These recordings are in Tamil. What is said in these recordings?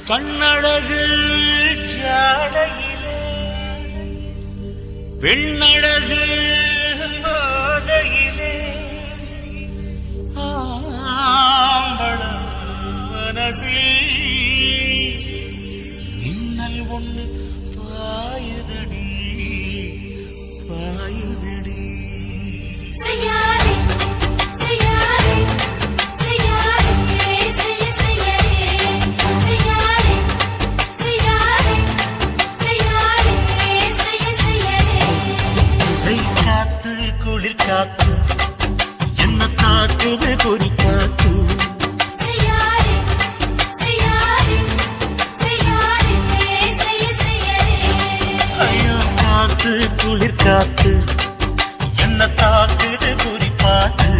கண்ணழகு ஜாடையிலே பெண்ணழகு போதையிலே ஆம்பள மனசில் மின்னல் ஒன்று பாயுதடி பாயுதடி. குளிர் காத்து என்ன தாக்குது குறி காத்து ஐயோ காத்து குளிர் காத்து என்ன தாக்குது குறி பார்த்து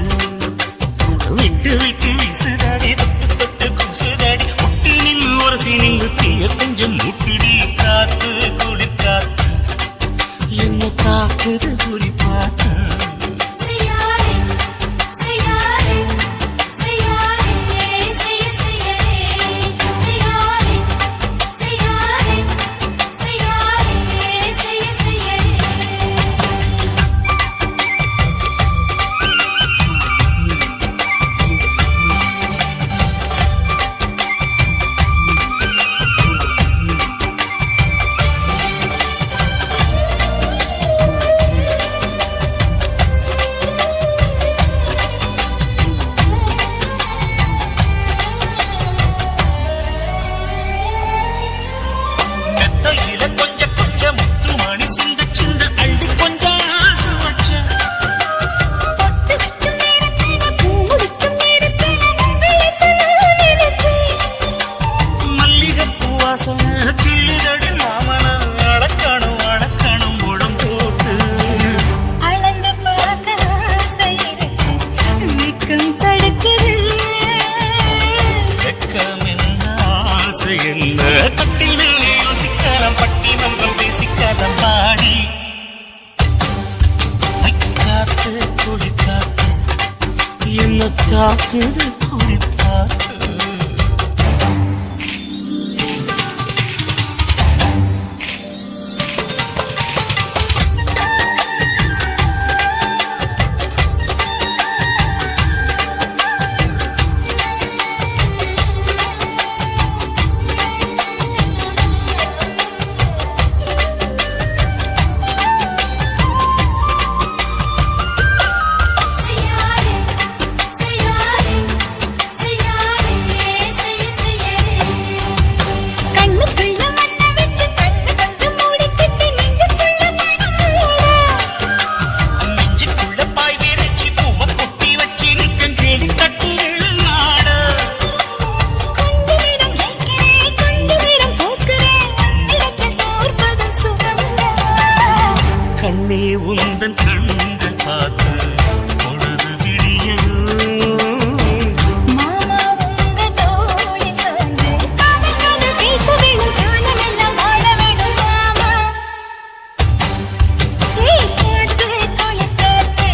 விட்டு விட்டு வீசுதாடி தொட்டு தொட்டு குசுதாடி முட்டி நின்று உரசி நின்று தீய கொஞ்சம் முட்டுடி காத்து குளிர் காத்து என்ன தாக்குது குறி பார்த்து என்ன தாக்குது குறி பார்த்து கண்ணே உந்தன் கண்கள் பார்த்து பொழுது விடியணும் மாமா உங்க தோழி வந்து காதல் பேச வேணும் காலமெல்லாம் வாழ வேணும் மாமா காத்து கொளி காத்து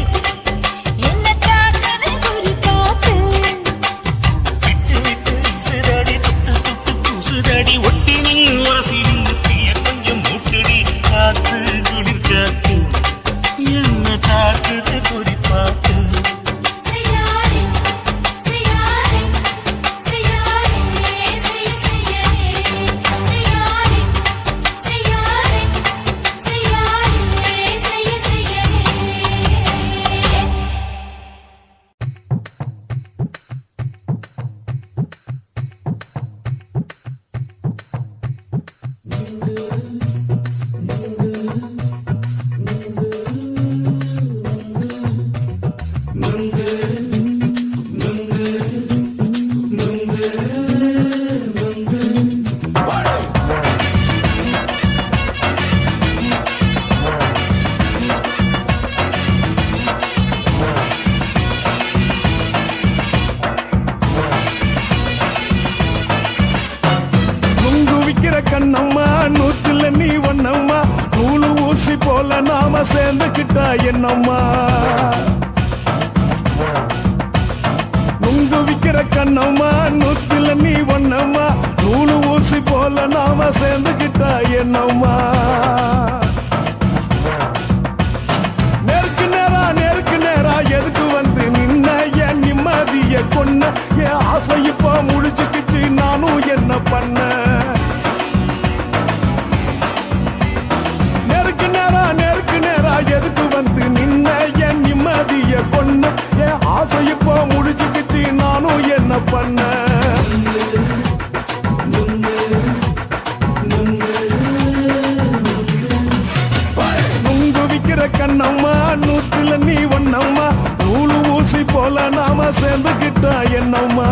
என்ன தாக்குது குறி காத்து விட்டு விட்டு வீசுதாடி தொட்டு தொட்டு பூசுதாடி ஒட்டி நின்று உரசி நின்று தீய கொஞ்சம் மூட்டுடி காத்து குளிர் காத்து என்ன தாக்குது குறி பார்த்து கண்ணம்மா நூத்துல நீ ஒன்னம்மா நூலு ஊசி போல நாம சேர்ந்துக்கிட்டா என்னம்மா நுங்கு விக்கிற கண்ணம்மா நூத்துல நீ ஒன்னம்மா நூலு ஊசி நாம சேர்ந்துகிட்டா என்னம்மா நேருக்கு நேரா எதுக்கு வந்து நின்ன என் நிம்மதிய கொன்ன என் ஆசை இப்ப முடிச்சுக்கிச்சு நானும் என்ன பண்ண நேருக்கு நேரா எதுக்கு வந்து நின்ன என் நிம்மதிய கொன்ன என் ஆசை இப்ப முடிச்சுக்கிச்சு நானும் என்ன பண்ண கண்ணம்மா நூற்றுல நீ ஒன்னம்மா நூலு ஊசி போல நாம சேர்ந்துகிட்டா என்னம்மா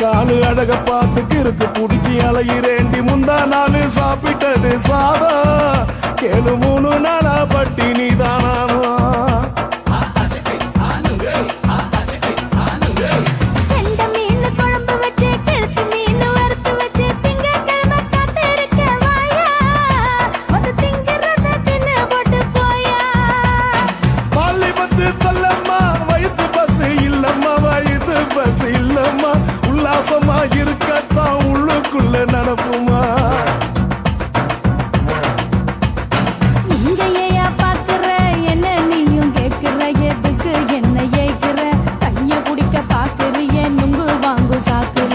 காலு அழக பார்த்துக்கு இருக்கு புடிச்சி அலையிறேண்டி முந்தா நாலு சாப்பிட்டது சாதம் கேளு 3 நாளா பட்டினி தானானோ உல்லாசமா இருக்கத்தான் உள்ளுக்குள்ள நடப்புமா இங்க ஏயா பாக்குற என்ன நீயும் கேட்கிற எதுக்கு என்ன ஏய்க்கிற கைய குடிக்க பாக்குறிய நுங்கு வாங்கு சாக்குற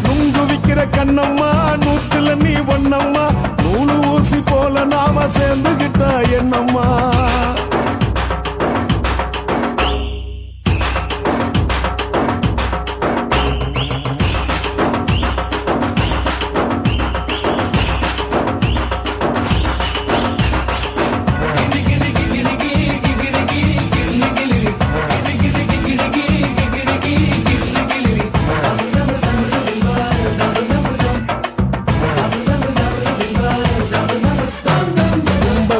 நுங்கு விக்கிற கண்ணம்மா நூற்றுல நீ ஒன்னம்மா நூலு ஊசி போல நாம சேர்ந்துகிட்டா என்னம்மா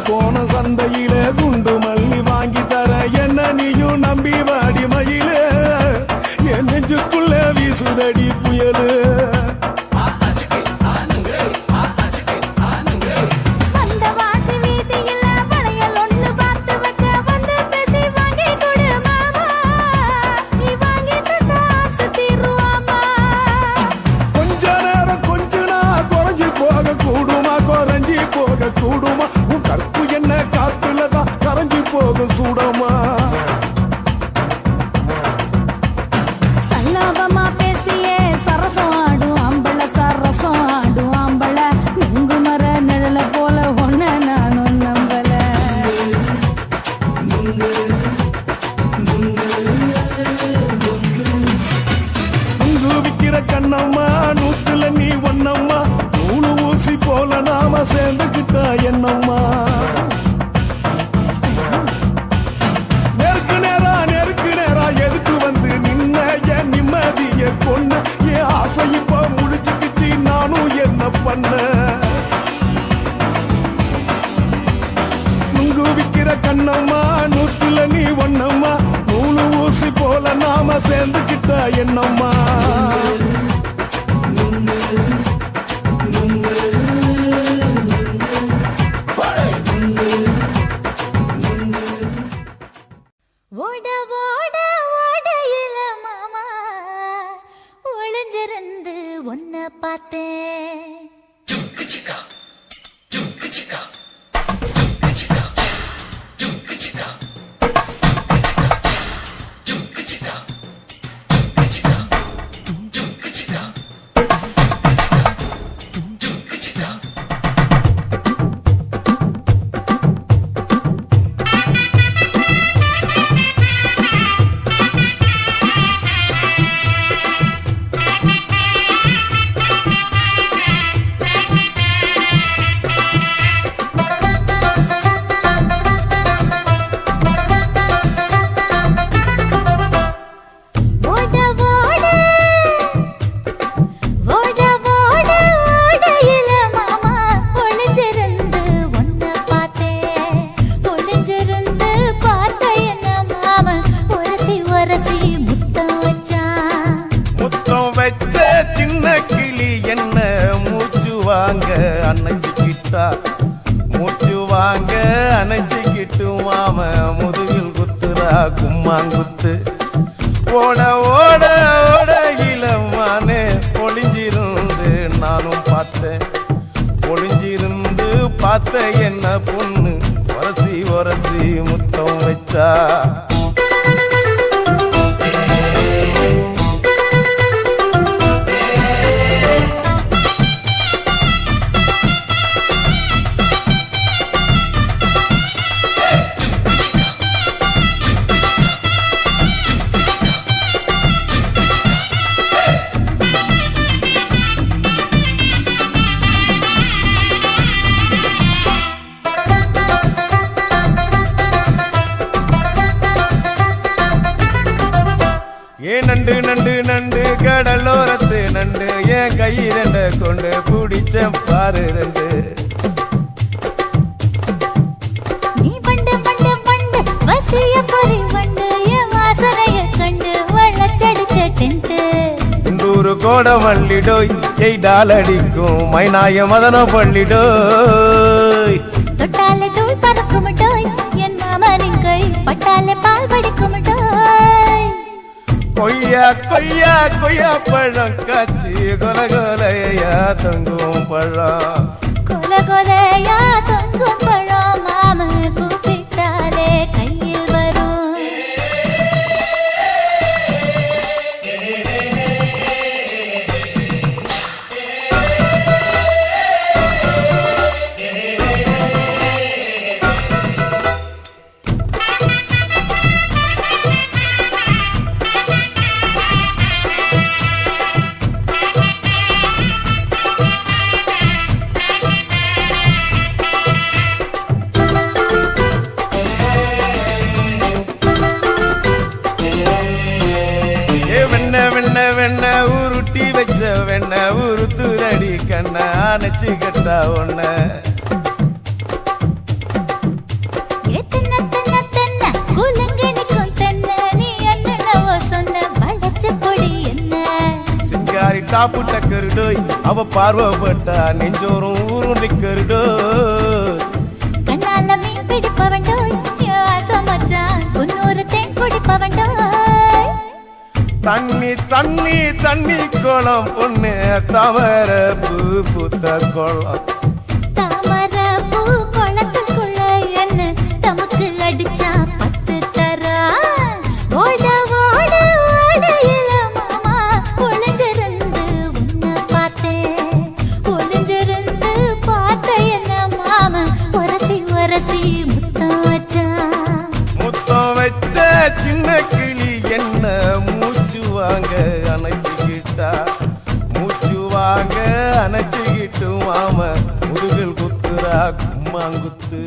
கோண சந்தையில குண்டு மல்லி வாங்கி தர என்ன நீயும் நம்பி வாடி மயிலே என் நெஞ்சுக்குள்ள வீசுதடி புயலு போக கூடுமா உன் கற்பு என்ன காத்துலதான் கரைஞ்சு போக சூடமா சல்லாபமா பேசியே சரசம் ஆடும் ஆம்பள சரசம் ஆடும் ஆம்பள நுங்கு மர நிழல போல ஒன்ன நானும் நம்பல நுங்கு விக்கிற கண்ணம்மா நூற்றுல நீ ஒன்னம்மா நூலு ஊசி போல நாம சேர்ந்துகிட்டா என்னம்மா நேருக்கு நேரா எதுக்கு வந்து நின்ன என் நிம்மதிய கொன்ன என் ஆசை இப்ப முடிச்சுக்கிச்சு நானும் என்ன பண்ண நுங்கு விக்கிற கண்ணம்மா நூற்றுல நீ ஒன்னம்மா நூலு ஊசி போல நாம சேர்ந்துகிட்டா என்னம்மா ஓட ஓட ஓடையில மாமா ஒளிஞ்சிருந்து உன்னை பார்த்தேன் வாங்க அணைச்சிக்கிட்டா மூச்சு வாங்க அணைச்சிக்கிட்டு மாம முதுகில் குத்துறா கும்மாங்குத்து ஓட ஓட ஓட இளமானே ஒளிஞ்சிருந்து நானும் பார்த்தேன் ஒளிஞ்சிருந்து பார்த்த என்ன பொண்ணு ஒரசி ஒரசி முத்தம் வச்சா நண்டு நண்டு நண்டு கடலோரத்து நண்டு என் கையிரண்ட கொண்டு பிடிச்ச பாரு ரெண்டு நீ பண்டு பண்டு பண்டு வசிய பொறி வண்டு என் வாசனைய கண்டு வளச்சடிச்ச டென்ட் இந்தூரு கோட மல்லிடோய் எய்டால் அடிக்கும் மைனாய மதன பள்ளிடோய் தொட்டாலே தூள் பறக்கும் டோய் என் மாமனின் கை பட்டாலே பால் வடிக்கும் டோய் கொய்யா கொய்யா கொய்யா பழம் காய்ச்சி கொல கொலையா தங்கும் பழம் கொல கொலையா தங்கும் பழம் மாம கூப்பிட்டாலே கையில் வரும் வெண்ண உருட்டி வச்ச வெண்ண உருத்துதடி கண்ண அணைச்சு கட்டா ஒண்ண சிங்காரி டாப்பு டக்கருடோய் அவ பார்வப்பட்டா நெஞ்சோறும் ஊரும் நிக்கருடோய் கண்ணால மீன் பிடிப்பவண்டோய் ஆசமச்சான் குன்னூறு தேன் குடிப்பவண்டோய் தண்ணி தண்ணி தண்ணி கோலம் பொண்ணு தாமர பூ பூத்த கோலம் தாமர பூ குளத்துக்குள்ள என்ன தமக்கு அடிச்சா 10 தரா ஓட ஓட ஓடையில மாமா ஒளிஞ்சிருந்து உன்னை பார்த்தேன் ஒளிஞ்சிருந்து பார்த்த என்ன மாமா ஒரசி ஒரசி முத்தம் வச்சா முத்தம் வச்ச சின்ன கிளி என்ன மூச்சு வாங்க அணைச்சிக்கிட்டா மூச்சு வாங்க அணைச்சிக்கிட்டு மாம முதுகில் குத்துறா கும்மாங்குத்து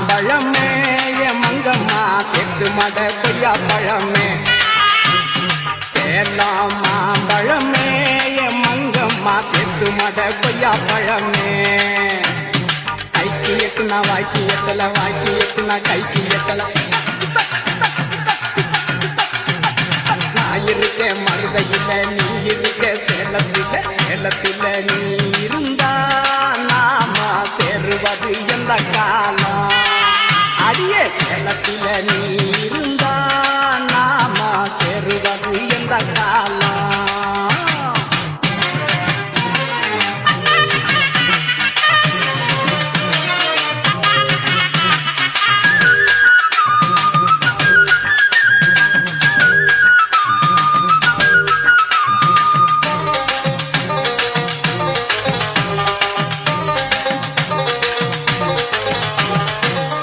பழமே மங்கம்மா செத்து மட கொய்யா பழமே சேலம் மாம்பழமே மங்கம்மா செத்து மட கொய்யா பழமே கைக்கு எட்டுனா வாய்க்கு எட்டல வாய்க்கு எட்டுனா கைக்கு எட்டல நான் இருக்க மருதையில நீ இருக்க சேலத்தில சேலத்தில நீ இருந்தா நாம சேருவது எந்த காலம் அடியே சேலத்தில நீ இருந்தா நாம சேருவது எந்த காலம்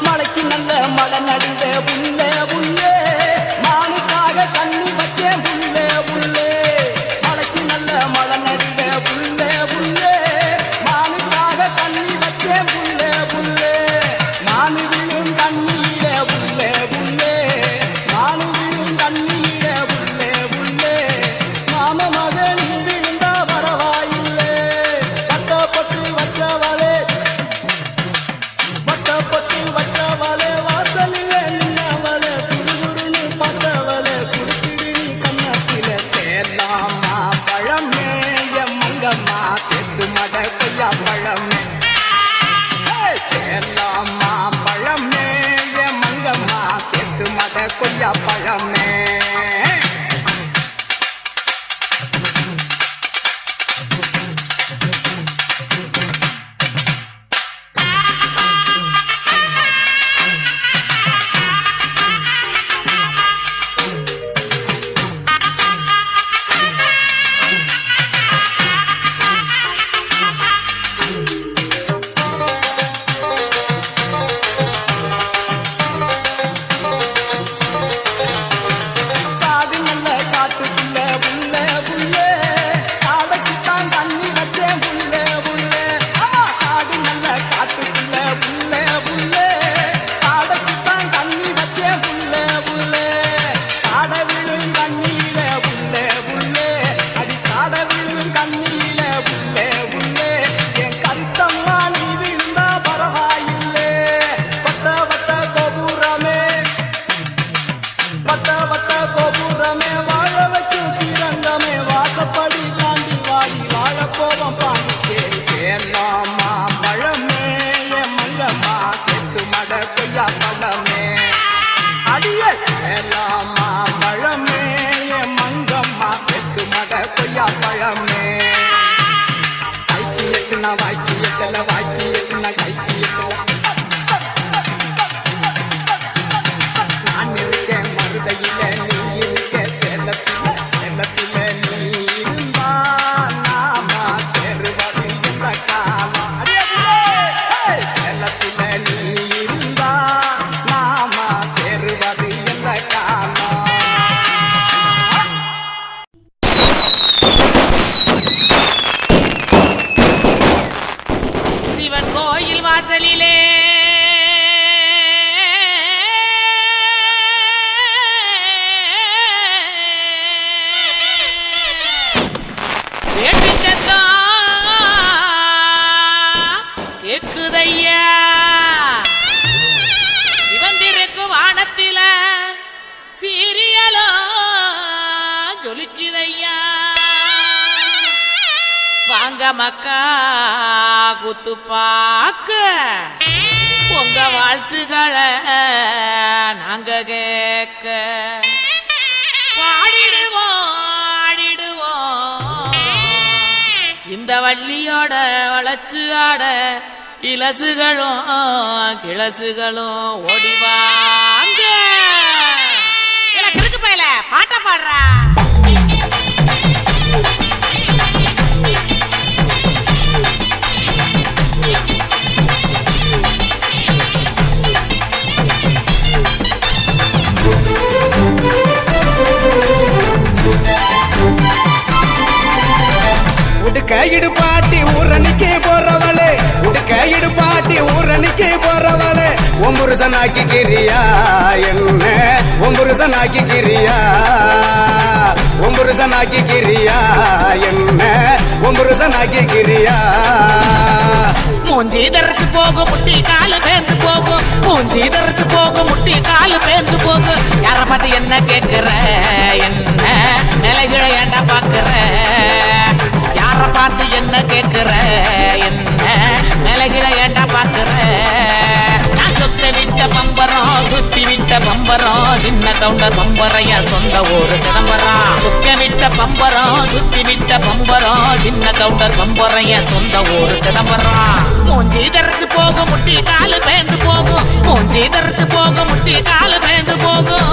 மழைக்கு நல்ல மழை நடுங்க உள்ள பழமே மக்கா குத்து பாக்க உங்க வாழ்த்துக்களை நாங்க கேட்க பாடிடுவோம் ஆடிடுவோம் இந்த வள்ளியோட வளர்ச்சி ஆட இலசுகளும் கிளசுகளும் ஓடிவாங்க கிறுக்கு பையல பாட்ட பாடுறா உடுக்கையிடு பாட்டி ஊரணிக்கு போறவளே உடுக்கையிடு பாட்டி ஊரணிக்கு போறவளே ஒம்புருசனாக்கி கிரியா என்ன ஒம்புருசனாக்கி கிரியா ஒம்புருசனாக்கி கிரியா என்ன ஒம்புருசனாக்கி கிரியா மூஞ்சி தரைச்சு போகும் முட்டி காலு பேந்து போகும் மூஞ்சி தரைச்சு போகும் முட்டி காலு பேந்து போகும் யார பார்த்து என்ன கேக்குற என்ன நிலைகளை ஏண்டா பாக்குற யார பார்த்து என்ன கேக்குற என்ன நிலைகளை ஏண்டா பாக்குற நான் சொத்த விட்ட பம்பரம் சுத்தி விட்ட பம்பரம் சின்ன கவுண்டர் பம்பரைய சொந்த ஊரு சிதம்பரம் சுத்த விட்ட பம்பரம் சுத்தி விட்ட பம்பரம் சின்ன கவுண்டர் பம்பரைய சொந்த ஊரு சிதம்பரம் மூஞ்சி தரைச்சு போகும் முட்டி காலு பேந்து போகும் மூஞ்சி தரைச்சு போகும் முட்டி காலு பேந்து போகும்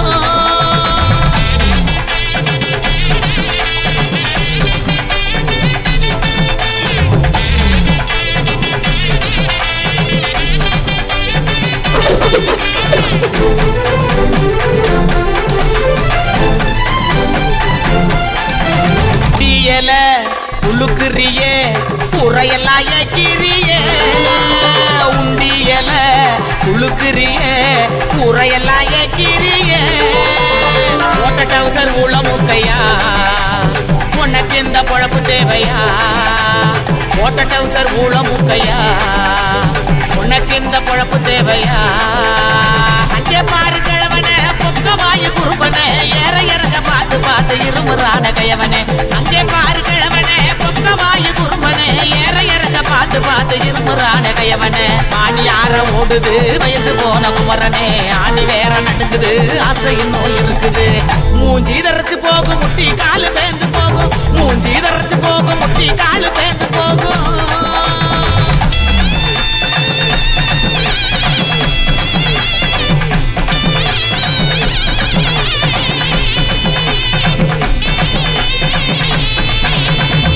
டியல உழுக்குறியே புறையெல்லாம் ஏக்கிறியே உண்டியல உழுக்குறியே புறையெல்லாம் ஏக்கிறியே ஓட்ட டவுசர் உளமுக்கையா உனக்கு இந்த பொழப்பு தேவையா ஓட்ட டவுசர் உளமுக்கையா உனக்கு இந்த பொழப்பு தேவையா அங்கே பாரு கிழவனே பொக்கவாயு குறும்பனே ஏற இறங்க பார்த்து பார்த்து இருமுறான கையவனே அங்கே பாரு கிழவனே பொக்கவாயு குறும்பனே ஏற இறங்க பார்த்து பார்த்து இருமுறான குமுறான கையவனே ஆணி ஆற ஓடுது வயசு போன குமரனே ஆணி வேற நடுங்குது ஆசை இன்னும் இருக்குது மூஞ்சி தரைச்சு போகும் முட்டி காலு பேந்து போகும் மூஞ்சி தரைச்சு போகும் முட்டி காலு பேந்து போகும்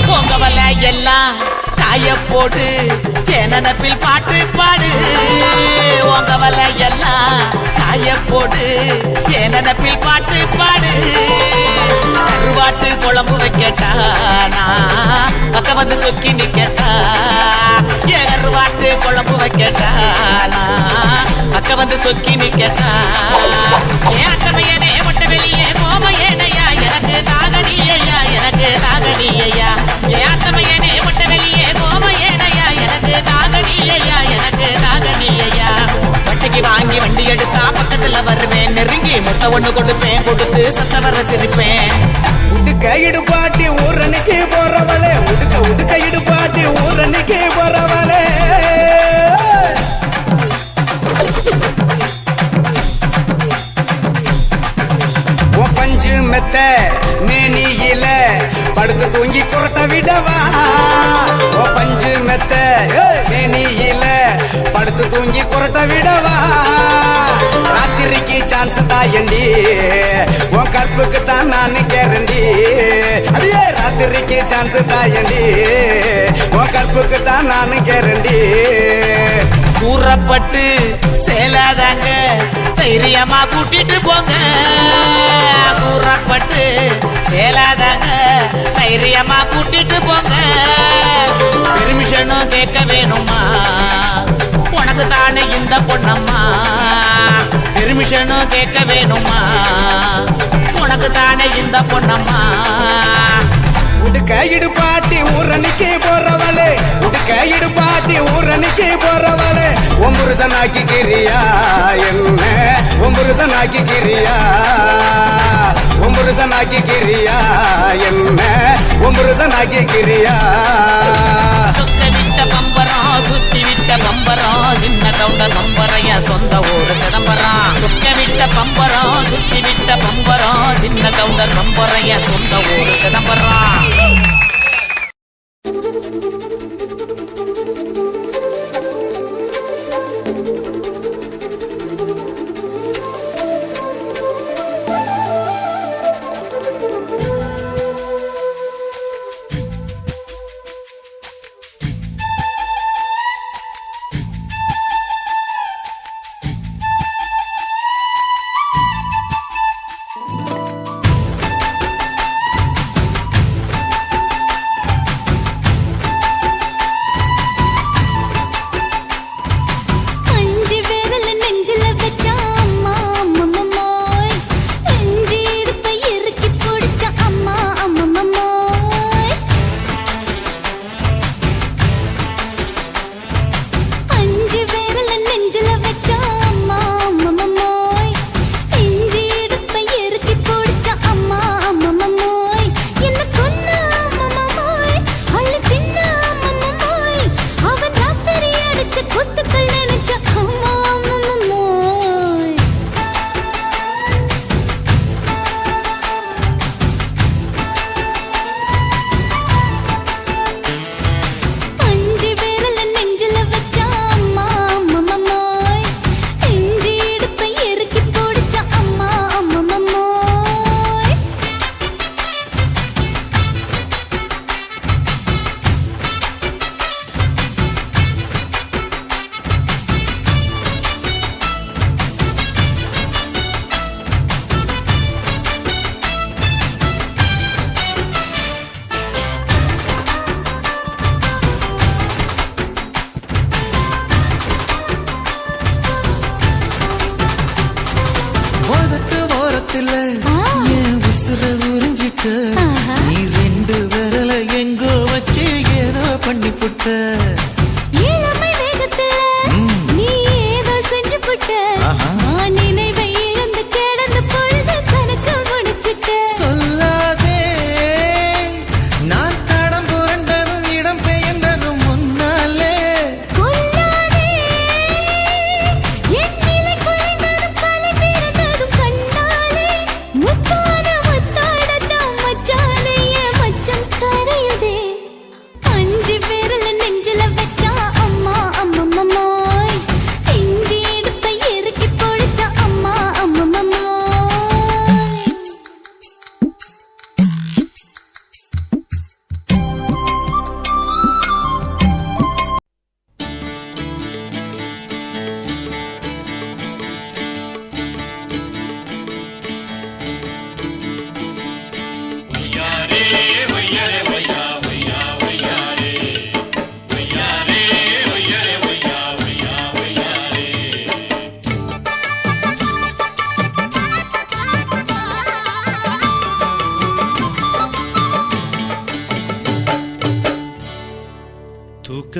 பொங்கவல எல்லாம் காய போடு நினப்பில் பாட்டு பாடு உங்கவல எல்லாம் காய போடு நினப்பில் பாட்டு பாடு கருவாட்டு குழம்பு வைக்கட்டானா பக்கம் வந்து சொக்கி நிக்கட்டா என் கருவாட்டு குழம்பு வைக்கட்டானா பக்கம் வந்து சொக்கி நிக்கட்டா என் அட்டமையனே மொட்டை வெளியே கோமையேனையா எனக்கு தாகனியா எனக்கு தாகனியா என் அட்டமையனே மொட்டை வெளியே கோமையேனையா எனக்கு தாகனியா எனக்கு தாகனியா வட்டிக்கு வாங்கி வண்டி எடுத்தா பக்கத்துல வருவேன் நெருங்கி முட்டை ஒண்ணு கொடுப்பேன் கொடுத்து சத்த வர சிரிப்பேன் உடுக்க இடுபாட்டி ஊரணிக்கு போறவளே உடுக்க இடுபாட்டி ஊரணிக்கு போறவளே பஞ்சு மெத்த மேனியில படுத்து தூங்கி குரட்ட விடவா பஞ்சு மெத்த மேனியில படுத்து தூங்கி குரட்ட விடவா ராத்திரிக்கு சான்ஸ் தாயண்டி உன் கற்புக்கு தான் நான் கேரண்டி அடியே ராத்திரிக்கு சான்ஸ் தாயண்டி உன் கற்புக்கு தான் நான் கேரண்டி கூறப்பட்டு சேலாதாங்க தைரியமா கூட்டிட்டு போங்க கூறப்பட்டு சேலாதாங்க தைரியமா கூட்டிட்டு போங்க பெர்மிஷனும் கேட்க வேணுமா உனக்கு தானே இந்த பொண்ணம்மா பெர்மிஷனும் கேட்க வேணுமா உனக்கு தானே இந்த பொண்ணம்மா உடுக்க இடுபாட்டி ஊரணிக்கு போறவளே உடுக்க இடுபாட்டி ஊரணிக்கு போறவளே ஒம்புருசனாக்கி கிரியா என்ன ஒம்புருசனாக்கி கிரியா ஒம்புருசனாக்கி கிரியா என்ன ஒம்புருசனாக்கி கிரியா சுத்த விட்ட பம்பரம் சுத்தி விட்ட பம்பரம் சின்ன கவுண்டர் பம்பரைய சொந்த ஊரு சிதம்பரம் சுத்த விட்ட பம்பரம் சுத்தி விட்ட பம்பரம் சின்ன கவுண்டர் பம்பரைய சொந்த ஊரு சிதம்பரம்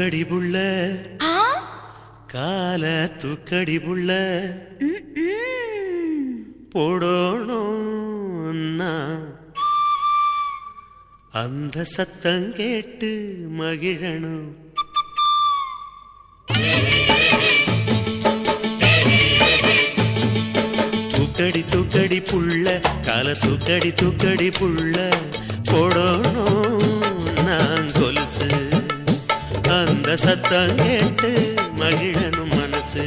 தூக்கடி புள்ள கால தூக்கடி புள்ள போடணும்னா அந்த சத்தம் கேட்டு மகிழணும். தூக்கடி தூக்கடி புள்ள கால தூக்கடி தூக்கடி புள்ள போடணும் நான் கொலுசு அந்த சத்தம் கேட்டு மகிழனும் மனசு.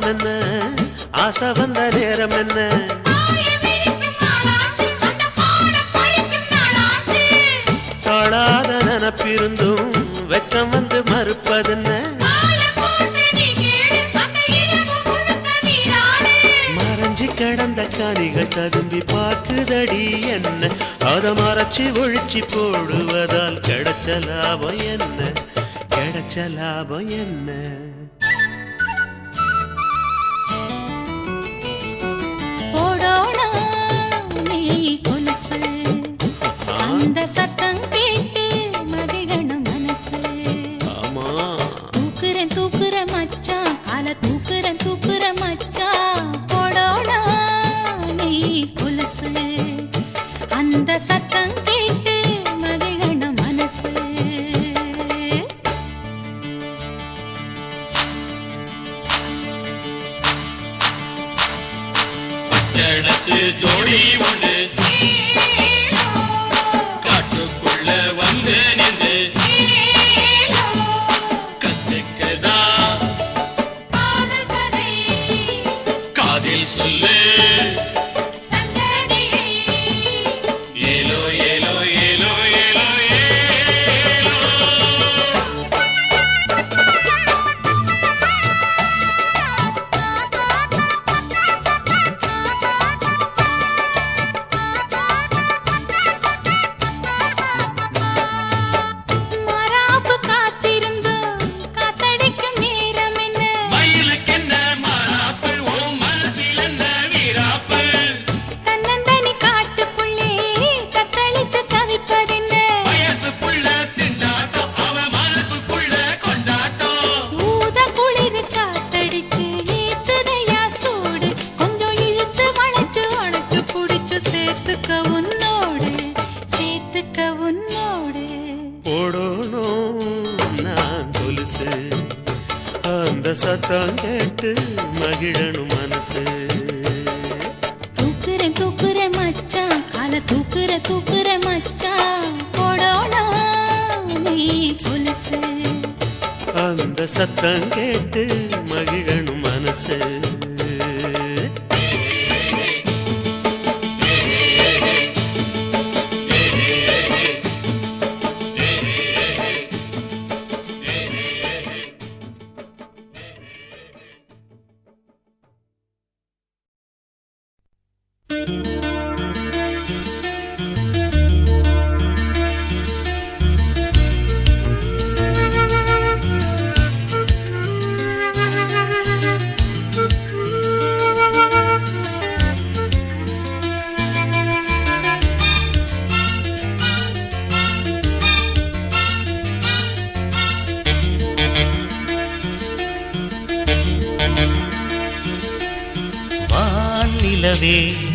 என்ன ஆசை வந்த நேரம் என்ன தாழாத நினப்பிருந்தும் வெக்கம் வந்து மறுப்பதென்ன மறைஞ்சி கிடந்த காணிகள் ததும்பி பார்க்குதடி என்ன அதை மறைச்சி ஒழிச்சி போடுவதால் கிடைச்ச லாபம் என்ன கிடைச்ச லாபம் என்ன. அந்த சத்தம் கேட்டு மகிழணும் மனசு. தூக்குறேன் தூக்குற மச்சான் கால தூக்குறேன் தூக்குற மச்சான் போடோனா நீ கொலுசு அந்த சத்தம் கேட்டு மகிழணும் மனசு. ஜோடி ஒன்று காட்டுக்குள்ள வந்து நின்று கத்துக்கதா காதில் சொல்லு ஏலோ ஏலோ ஏலோ ஏலோ சத்தம் கேட்டு மகிழனும் மனசு. தூக்குறேன் தூக்குறேன் மச்சான் கால தூக்குற தூக்குற மச்சான் போடோனா நீ கொலுசு அந்த சத்தம் கேட்டு மகிழனும் மனசு.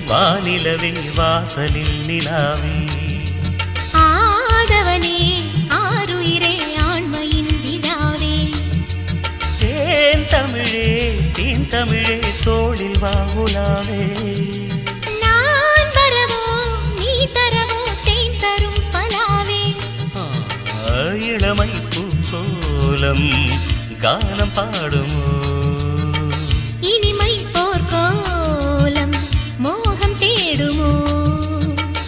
வானிலவே வாசலில் நிலாவே ஆதவனே ஆருயிரே ஆண்மையின் விழாவே தேன் தமிழே தீன் தமிழே தோளில் வாவுலாவே நான் வரவோ நீ தரவோ தேன் தரும் பலாவே இளமை பூக்கோலம் கானம் பாடுமோ இனிமை போர்க்கோலம் மோகம் தேடுமோ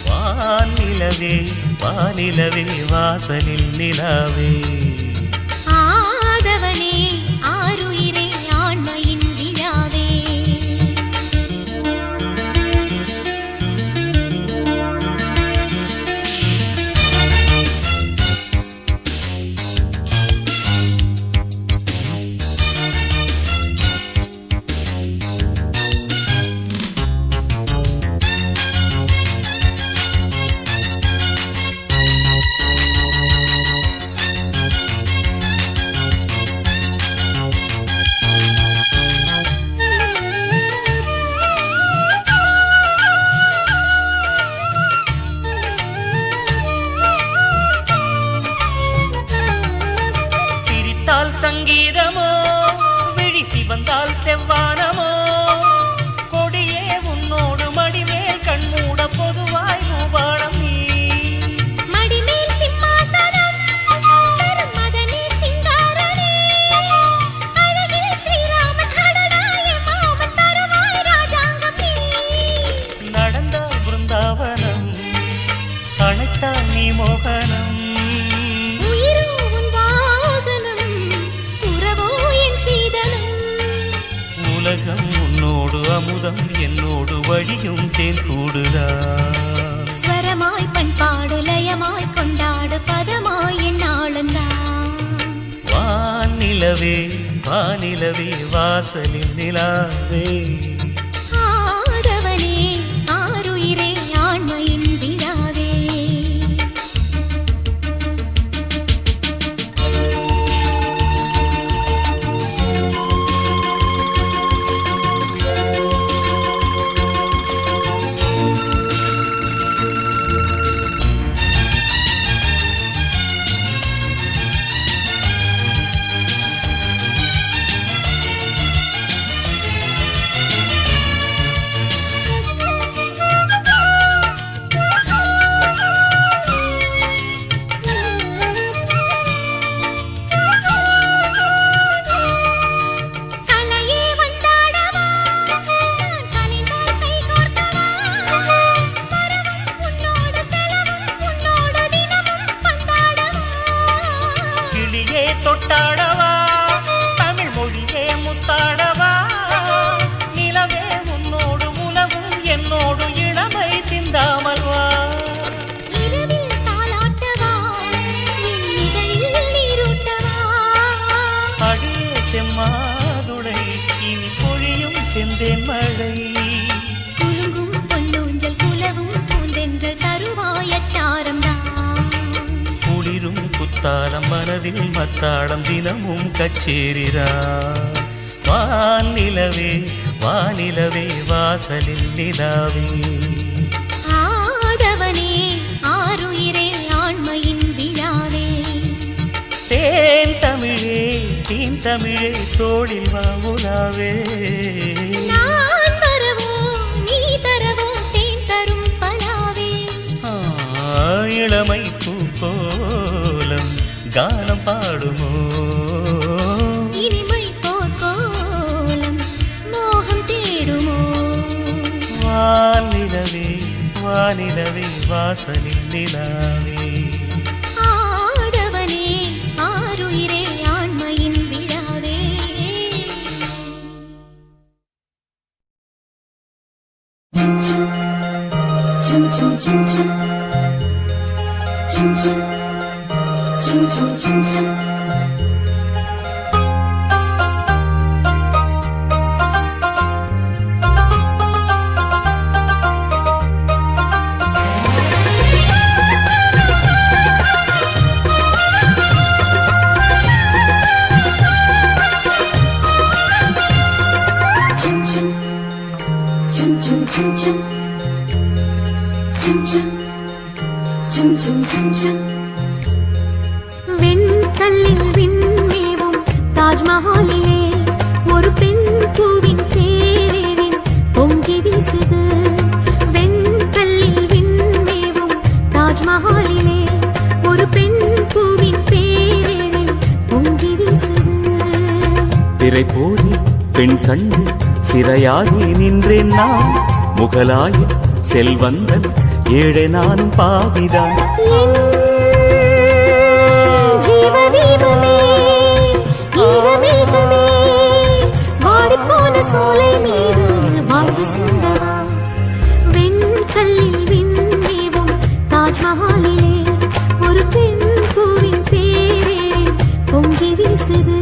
வானிலவே வானிலவே வாசலில் நிலாவே ஆதவனே ஆருயிரே ஆண்மையின் விழாவே சங்கீதமோ விழி சிவந்தால் செவ்வானமோ கொடியே உன்னோடு மடிமேல் கண்மூட பொதுவாய் பூபாடம் நீ மடிமேல் சிம்மாசனம் தரும் மகனே சிங்காரனே அழகில் ஸ்ரீராமன் அடடாய மாமன் தருவாய் ராஜாங்கம் நீ நடந்தால் பிருந்தாவனம் அணைத்தால் நீ மோகனம் உலகம் உன்னோடு அமுதம் என்னோடு வழியும் தேன் கூடுதா ஸ்வரமாய் பண்பாடு லயமாய் கொண்டாடு பதமாய் என்னாளுந்தா வானிலவே வானிலவே வாசலில் நிலாவே ஆதவனே ஆருயிரே ஆண்மையின் விழாவே தொட்டாடவா தமிழ் மொழியே முத்தாடவா நிலவே உன்னோடு உலவும் என்னோடு இளமை சிந்தாமல் வா இரவில் தாலாட்டவா என் இதழில் நீரூட்டவா அடியே செம்மாதுளை இனி பொழியும் செந்தேன் மழை குலுங்கும் பொன்னூஞ்சல் குலவும் பூந்தென்றல் தருவாயச்சாரம் குளிரும் குத்தாலம் மனதில் மத்தாளம் தினமும் கச்சேரிரா வானிலவே வானிலவே வாசலில் நிலாவே ஆதவனே ஆருயிரே ஆண்மையின் விழாவே தேன் தமிழே தீன் தமிழே தோளில் வாவுலாவே நான் வரவோ நீ தரவோ தேன் தரும் பலாவே இளமை பூக்கோலம் கானம் பாடுமோ இனிமை போர்க்கோலம் மோகம் தேடுமோ வானிலவே வானிலவே வாசலில் நிலாவே ஆதவனே ஆருயிரே ஆண்மையின் விழாவே வெண்கல்லில் விண்மேவும் தாஜ்மஹாலிலே ஒரு பெண் பூவின் தேரில் பொங்கி வீசுது வெண்கல்லில் விண்மேவும் தாஜ்மஹாலிலே ஒரு பெண் பூவின் தேரில் பொங்கி வீசுது திரை போதி பெண் கண்டு சிறையாகி நின்றேன் நான் முகலாய செல்வந்தன் ஏழை நானும் பாவிதான் என் சோலை மீது வாழ்வு சிந்தவா வெண்கல்லில் விண்ணேவும் தாஜ்மஹாலிலே ஒரு பெண் பூவின் பேரே பொங்கி வீசுது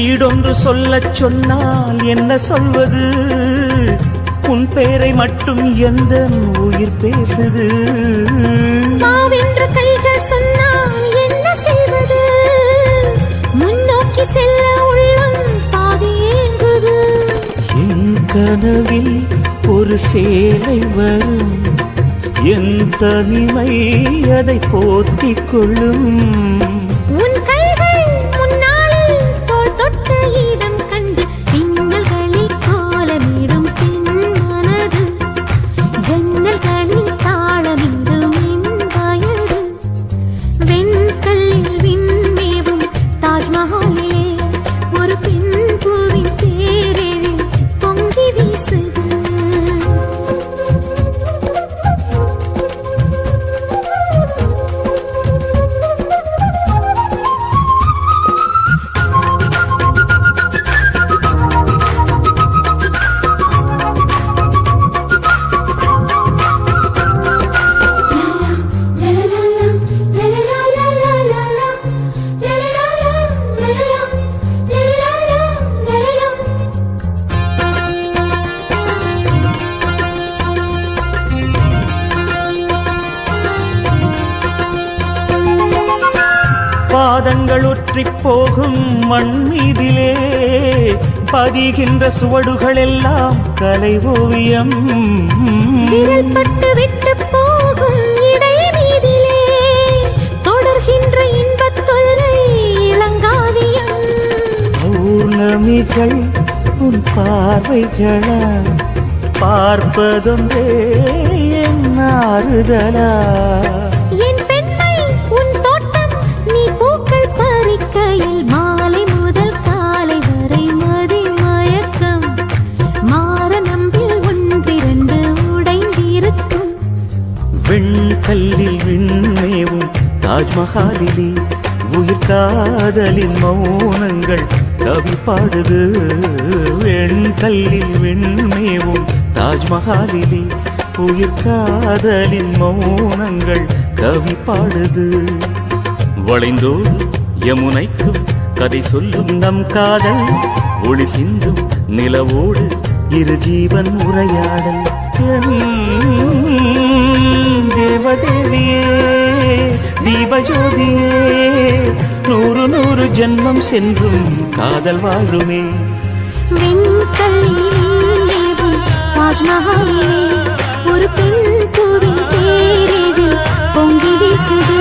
ஈடொன்று சொல்லச் சொன்னால் என்ன சொல்வது உன் பேரை மட்டும் எந்த உயிர் பேசுது மாவென்ற கைகள் சொன்னால் என்ன செய்வது முன்னோக்கி செல்ல உள்ளம் பாதி ஏங்குது என் கனவில் ஒரு சேலை வரும் என் தனிமை அதை போத்திக் கொள்ளும் உன் கைகள் முன்னாளில் தோள் தொட்ட இடம் கண்டு திங்கள்களில் கோலமிடும் பெண் மனது ஜன்னல்களில் தாளமிடும் என் வயது வெண்கல்லில் விண்மேவும் தாஜ்மஹாலிலே ஒரு பெண் பூவின் பேரெழில் பொங்கி வீசுது பாதங்கள் ஒற்றிப் போகும் மண் மீதிலே பதிகின்ற சுவடுகள் எல்லாம் கலை ஓவியம் விரல் பட்டு விட்டு போகும் இடை மீதிலே தொடர்கின்ற இன்பத் தொல்லை இளங்காவியம் பௌர்ணமிகள் உன் பார்வைகளா பார்ப்பதொன்றே என் ஆறுதலா என் பெண்மை உன் தோட்டம் நீ பூக்கள் பறிக்கையில் மாலை முதல் காலை வரை மதி மயக்கம் மாற நம்பில் ஒன்றிரண்டு உடைந்திருக்கும் வெண்கல்லில் விண்மேவும் தாஜ்மஹாலிலே உயிர் காதலின் மௌனங்கள் கவி பாடுது வெண்கல்லில் விண்மேவும் தாஜ்மஹாலிலே உயிர் காதலின் மௌனங்கள் கவி பாடுது வளைந்தோடு யமுனைக்கும் கதை சொல்லும் நம் காதல் ஒளி சிந்தும் நிலவோடு இரு ஜீவன் உரையாடல் தேவதேவியே தீபஜோதியே நூறு நூறு ஜென்மம் சென்றும் காதல் வாழுமே வெண்கல்லில் விண்மேவும் தாஜ்மஹாலிலே ஒரு பெண் பூவின் பேரெழில் பொங்கி வீசுது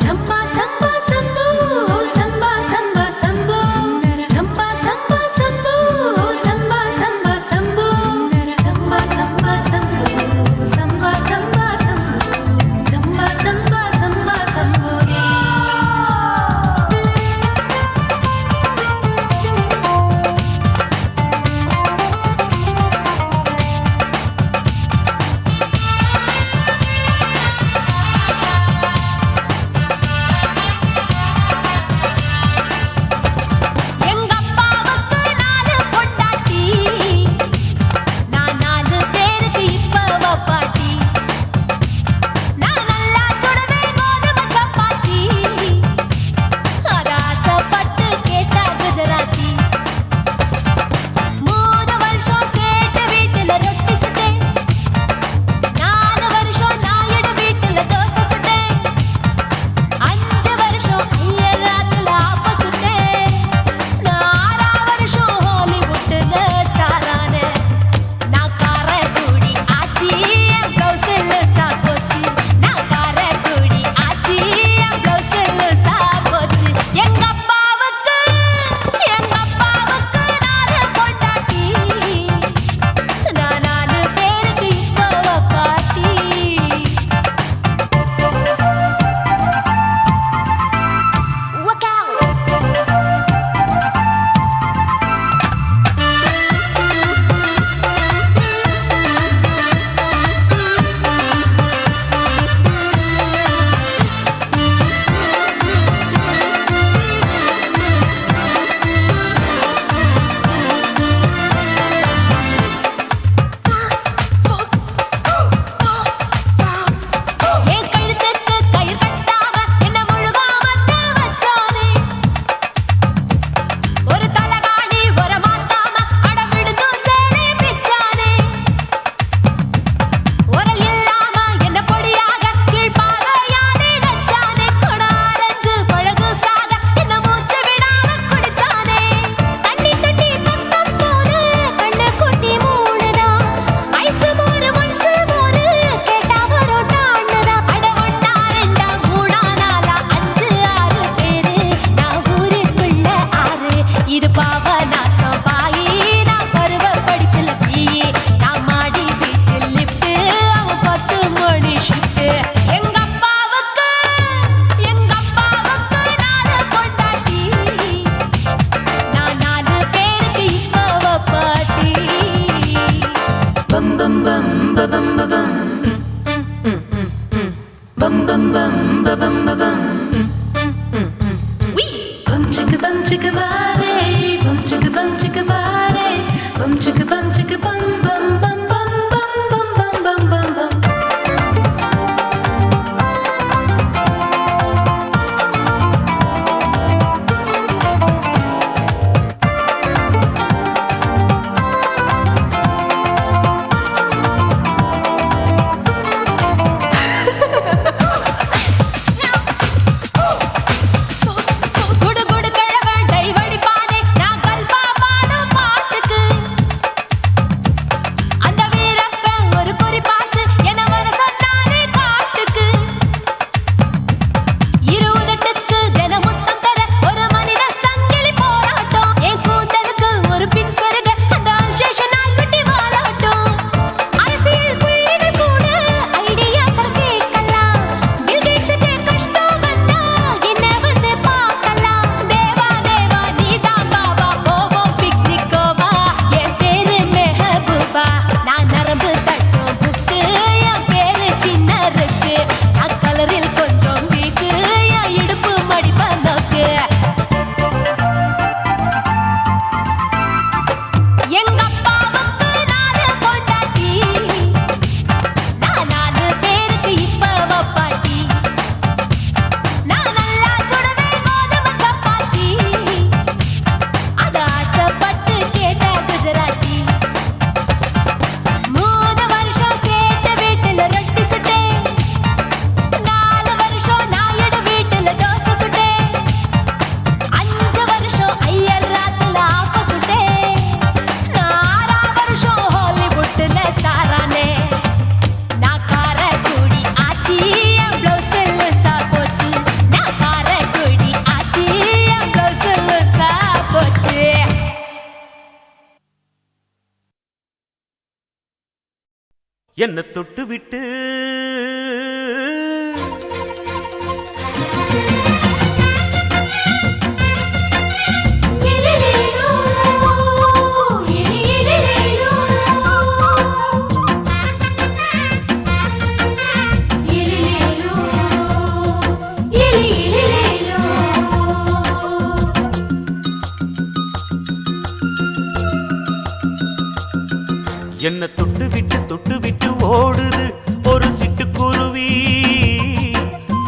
சம்பா சம்பா சம்போ சம்பா சம்பா சம்போ சம்பா சம்பா சம்போ சம்பா சம்பா சம்போ சம்பா சம்பா சம்போ 10 மணி ஷிஃப்ட் எங்க அப்பாவுக்கு நாலு பொண்டாட்டி நான் 4 பேருக்கு இப்ப பாட்டி பம் பம் பம் பம் பம் bum bum bum bum bum bum wee bum chicka bare bum chicka bare bum chicka bum bum bum bum bum bum bum bum bum என்ன தொட்டு விட்டு என்ன தொட்டு விட்டு ஓடுது ஒரு சிட்டுக்குருவி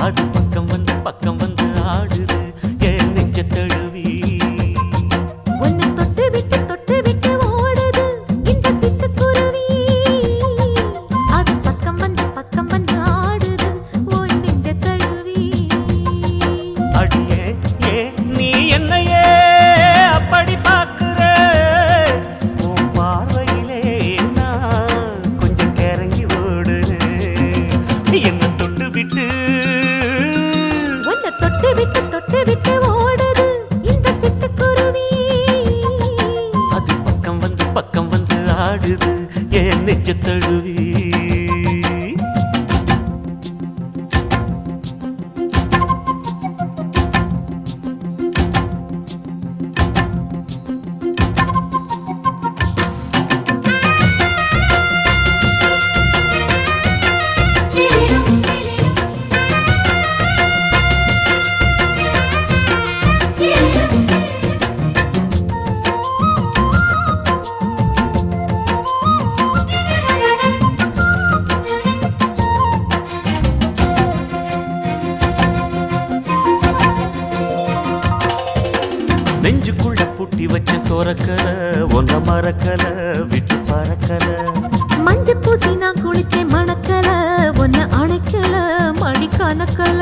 அது பக்கம் வந்து ஆடுது என் நெஞ்ச தழுவி உன்னை தொட்டு விட்டு ஓடுது இந்த சிட்டுக்குருவி அது பக்கம் வந்து ஆடுது உன் நெஞ்ச தழுவி அடியே ஏ நீ என்னையே அப்படி பார்க்குற உன் பார்வையிலே நான் கொஞ்சம் கிறங்கி ஓடு என்ன தொட்டு விட்டு உன்னை தொட்டு விட்டு ஓடுது இந்த சிட்டுக்குருவி அது பக்கம் வந்து ஆடுது என் நெஞ்ச தழுவி நெஞ்சுக்குள்ள பூட்டி வச்ச தோரக்கல ஒன்ன மறக்கல விட்டு பறக்கல மஞ்ச பூசி நான் குளிச்சேன் மணக்கல ஒன்ன அணைக்கல மணி கணக்கல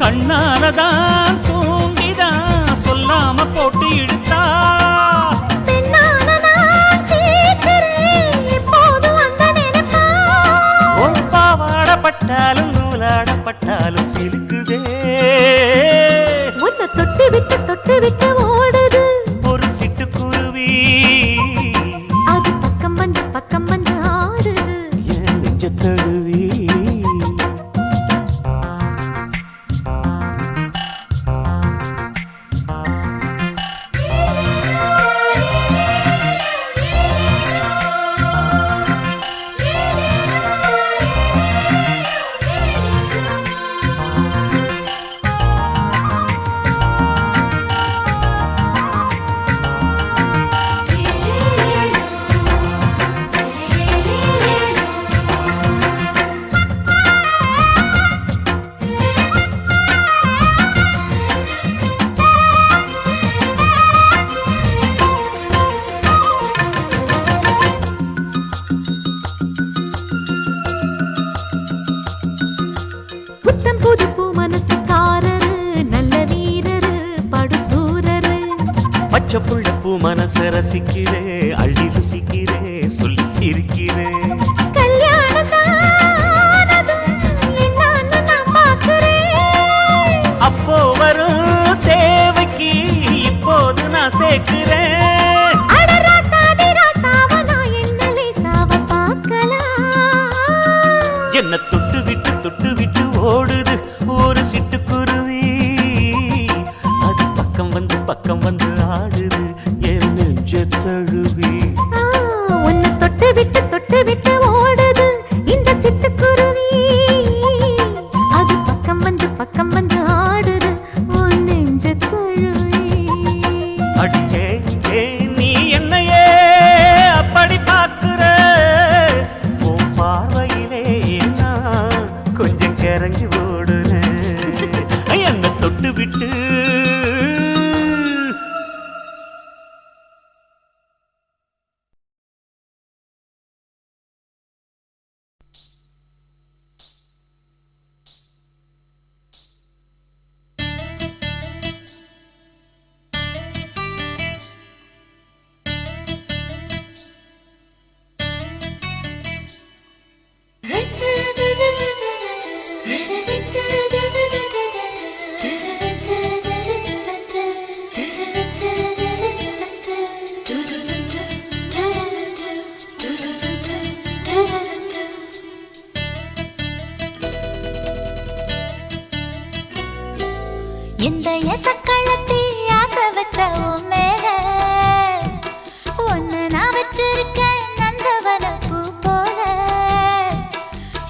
கண்ணாலதான் தூங்கிதான் சொல்லாம போட்டு இழுத்தா பெண்ணான நான் கேட்கிறேன் எப்போதும் அந்த நினைப்பா உன் பாவாடப்பட்டாலும் நூலாடப்பட்டாலும் சிலுக்குதே உன்னை தொட்டு விட்டு ஓடுது ஒரு சிட்டுக்குருவி அது பக்கம் வந்து ஆடுது என் நெஞ்ச தழுவி புத்தம் புதுப்பு மனசுக்காரரு நல்ல வீரரு படுசூரரு பச்சை புள்ள பூ மனச ரசிக்கிறே அள்ளி ருசிக்கிறே சொல்லி சிரிக்கிறே அப்போ வரும் தேவைக்கு இப்போது நான் சேர்க்கிறேன் என்ன தொட்டு விட்டு ஓடுது ஒரு சிட்டுக்குருவி அது பக்கம் வந்து ஆடுது என் நெஞ்ச தழுவி உன்னை தொட்டு விட்டு ஓடுது இந்த சிட்டுக்குருவி அது பக்கம் வந்து ஆடுது உன் நெஞ்ச தழுவி அடியே நீ என்னையே அப்படி பார்க்கிற உன் பார்வையிலே நான் கொஞ்சம் கிறங்கி ஓடுறேன் என்ன தொட்டு விட்டு இந்த எசக்களத்தி ஆசை வச்ச உன் மேல ஒன்னு நான் வச்சிருக்கேன் நந்தவன பூ போல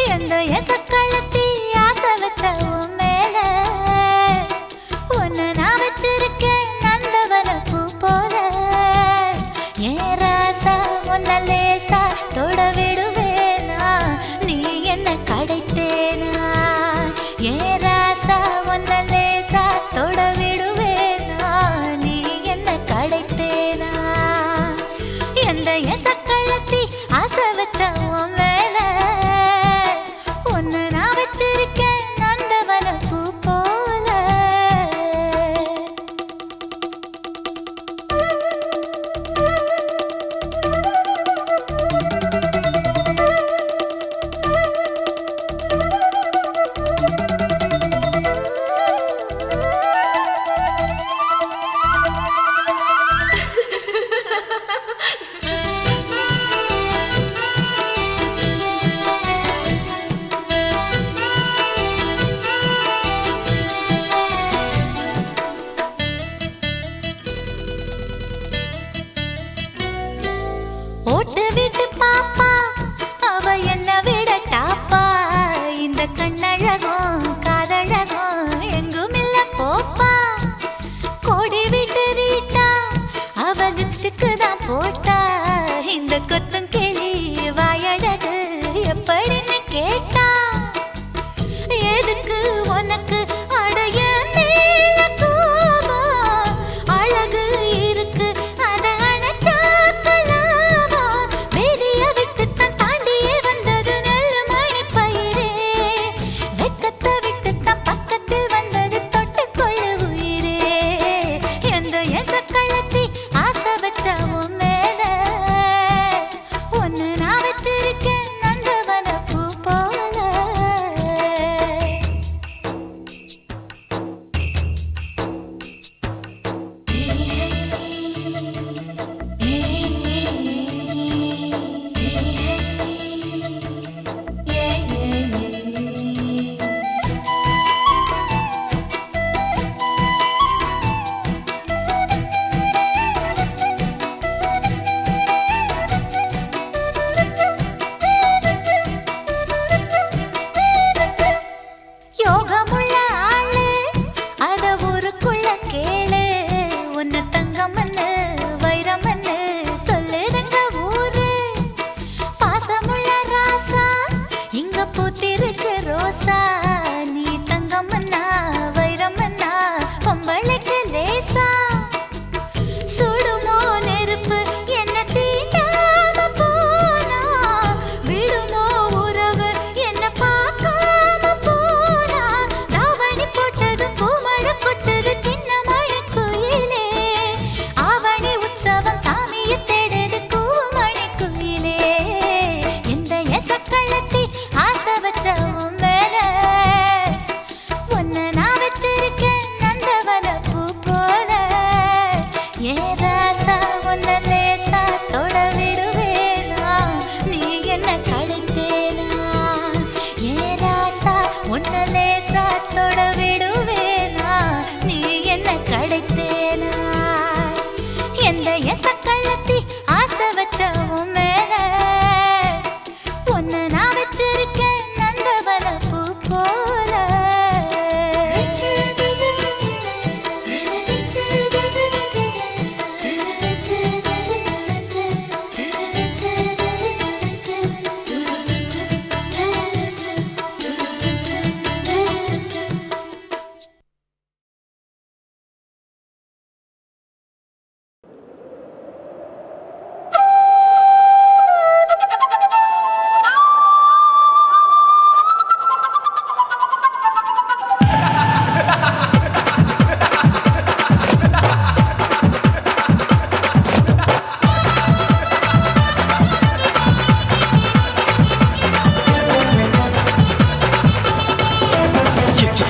இந்த எசக்களத்தி ஆசை வச்ச உன் மேல ஒன்னு நான் வச்சிருக்கேன் நந்தவன பூ போல ஏன் ராசா உன்ன லேசா தொட விடுவேனா நீ என்ன கடைத்தேனா ஏன் ராசா உன்ன லேசா தொட விடுவேனா நீ என்ன கடைத்தேனா எந்த எசக்களத்தி ஆசை வச்ச உன் மேல ஒன்னு நான் வச்சிருக்கேன் நந்தவன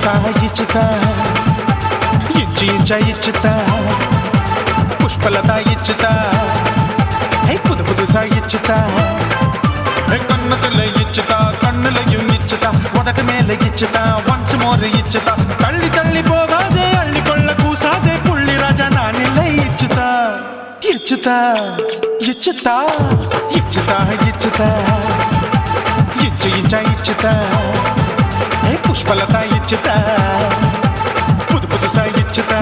ఇచ్చుతా ఇంచి ఇంచా ఇచ్చుతా పుష్పలత ఇచ్చుతా புது புதுசா இச்சுதா கண்ணத்துல இச்சுதா கண்ணுலையும் இச்சுதா உதட்டு மேல இச்சுதா ஒன்ஸ் மோர் இச்சுதா தள்ளி தள்ளி போகாதே அள்ளி கொள்ள கூசாதே புள்ளி ராஜா நான் இல்லை இச்சுதா இச்சுதா இச்சுதா இச்சுதா இச்சுதா இச்சு இச்சா இச்சுதா புஷ்பலதா இச்சுதா புது புதுசா இச்சுதா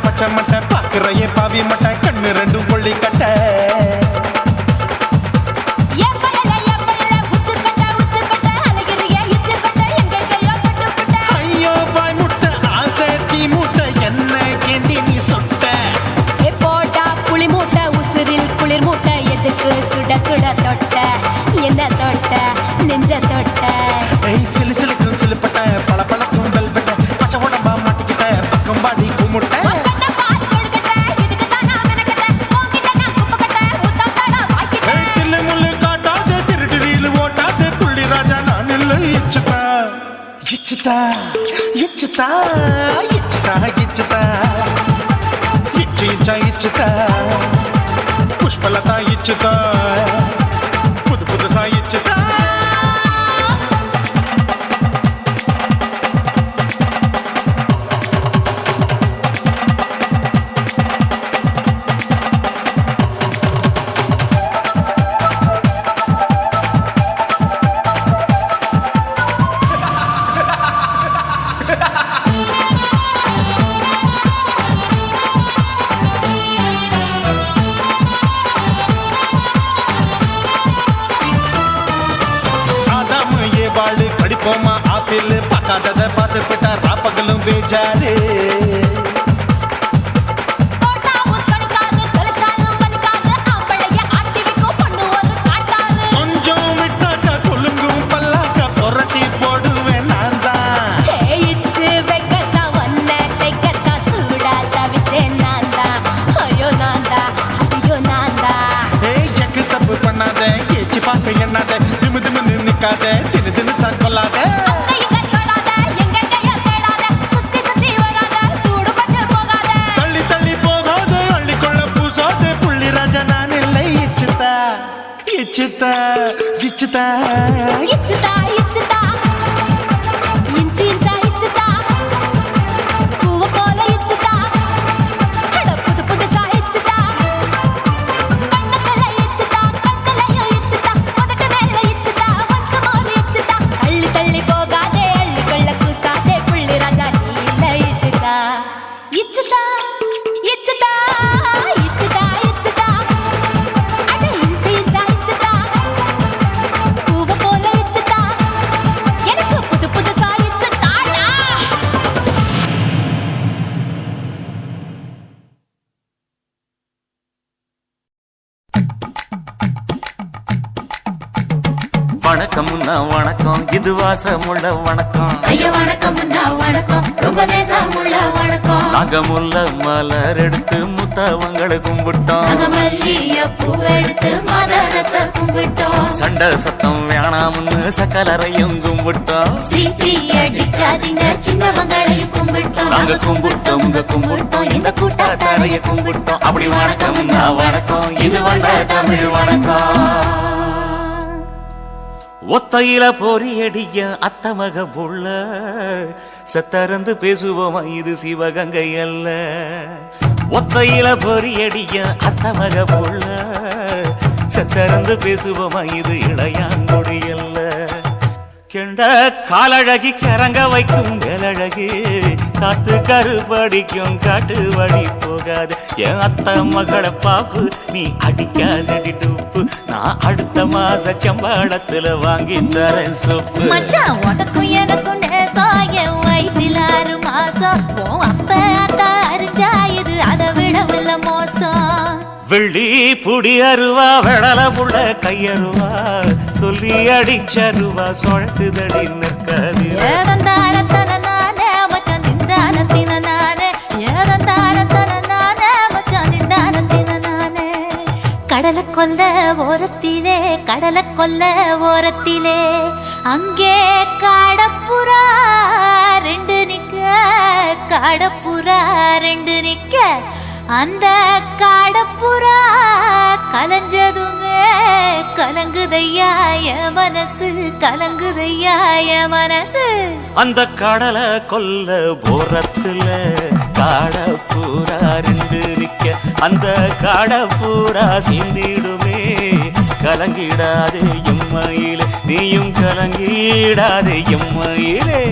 பச்சை மட்டை பாக்குறையே பாவி மட்டை கண்ணு ரெண்டும் கொள்ளி கட்ட ஐயோ வாய் முட்டை ஆசை தீ மூட்டை என்ன கேண்டி நீ சொட்ட போட்டா புளி மூட்டை உசுரில் குளிர் மூட்டை எதுக்கு சுட சுட தொட்ட என்ன தொட்ட நெஞ்ச தொட்ட சிலு சிலுக்கும் சிலுப்பட்ட பல பழக்கும் வெல்வெட்ட பச்சை உடம்பா மாட்டிக்கிட்ட பக்கம் பாடி குமுட்ட இச்சுதா இச்சுதா இச்சுதா இச்சுதா இச்சு இச்சா இச்சுதா புஷ்பலதா இச்சுதா புது புதுசா இச்சுதா படிப்போமா ஆப்பிள் பார்க்காதத பார்த்து விட்டா ராப்பகலும் பேஜாரு கொஞ்சம் விட்டாக்க கொலுங்கும் பல்லாக்க புரட்டி போடுவேன் நான் தான் எக்கு தப்பு பண்ணாத ஏச்சி பார்க்க எண்ணாத திமு திமு நிக்காத தினு தினு சாக்கொள்ளாத தள்ளி தள்ளி போகாத அள்ளி கொள்ள பூசாத புள்ளி ராஜா நான் இல்லை இச்சுதா இச்சுதா இச்சுதா இச்சுதா இச்சுதா இஞ்சி இஞ்சா இச்சுதா பூவ போல இச்சுதா புது புதுசா இச்சுதா கண்ணத்துல இச்சுதா கண்ணலையும் இச்சுதா உதட்டு மேல இச்சுதா வம்சம் ஒரு இச்சுதா தள்ளி தள்ளி போகாதே அள்ளி கொள்ள கூசாதே புள்ளி ராஜா நீ இல்ல இச்சுதா இச்சுதா இச்சுதா இச்சுதா இச்சுதா அட இஞ்சி இஞ்சா இச்சுதா பூவ போல இச்சுதா எனக்கு புது புதுசா இச்சுதாடா வணக்கம்னா வணக்கம் இது வாசமுள்ள வணக்கம் ஐயா வணக்கம் வணக்கம் ரொம்ப தேசமுள்ள வணக்கம் நாங்க முல்ல மலர் எடுத்து முத்தவங்களை கும்பிட்டோம் நாங்க மல்லிய பூவெடுத்து மதரச கும்பிட்டோம் சண்டை சத்தம் வேணாம்னு சக்கலரையும் கும்பிட்டோம் சீட்டி அடிக்காதீங்க சின்னவங்களையும் கும்பிட்டோம் நாங்க கும்பிட்டோம் கும்பிட்டோம் இந்த கூட்டாத்தாரைய கும்பிட்டோம் அப்படி வணக்கம்னா வணக்கம் இது வந்த தமிழ் வணக்கம் ஒத்தையில பொறியடிய அத்தமக புள்ள சத்தரந்து பேசுவோமா இது சிவகங்கை அல்ல ஒத்தையில பொறியடிய அத்தமக புள்ள சத்தரந்து பேசுவோமா இது இளையாங்குடி அல்ல கெண்ட காலழகி கிறங்க வைக்கும் வேலழகு காத்து கருப்படிக்கும் காட்டு வழி போகாது என் அத்த மகளை பாப்பு நீ அடிக்காதடி டூப்பு நான் அடுத்த மாச சம்பளத்துல வாங்கி தரேன் சொப்பு மச்சான் உனக்கும் எனக்கும் நேசம் என் வயிற்றில் 6 மாசம் அப்ப அத்தா அரிஞ்சா இது வெள்ளி புடி அருவா வெடல புள்ள கையருவா சொல்லி அடிச்சருவா சொழட்டுதடி நிற்காது கடலை கொல்ல ஓரத்திலே கடலை கொல்ல ஓரத்திலே அங்கே காடப்புறா ரெண்டு நிக்க காடப்புறா ரெண்டு நிக்க அந்த காடப்புறா கலஞ்சதுமே கலங்குதையா என் மனசு கலங்குதையா என் மனசு அந்த கடலை கொல்ல ஓரத்துல காடப்புறா ரெண்டு நிக்க அந்த காடப்புறா சிந்திடுமே கலங்கிடாதே எம்மையிலே நீயும் கலங்கிடாதே எம்மையிலே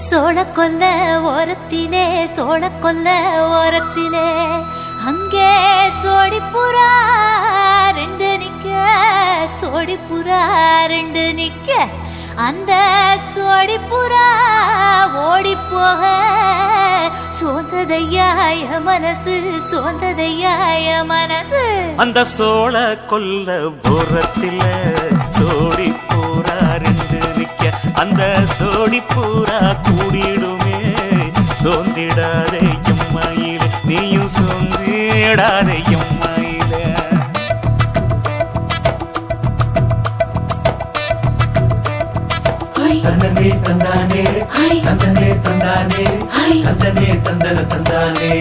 சோழ கொல்ல ஓரத்திலே சோழ கொல்ல ஓரத்திலே அங்கே சோடிப்புறா ரெண்டு நிக்க சோடிப்புறா ரெண்டு நிக்க அந்த சோடிப்புறா ஓடி போக சோந்ததையாய மனசு சோந்ததையாய மனசு அந்த சோழ கொல்ல ஓரத்தில சோடி பூரா ரெண்டு நிக்க அந்த சோடி பூரா கூடிடுமே சோந்திடாதே எம்மையில நீயும் சோந்திடாதே எம்மையில தந்தனே தந்தானே தந்தனே தந்தானே தந்தனே தந்தன தந்தானே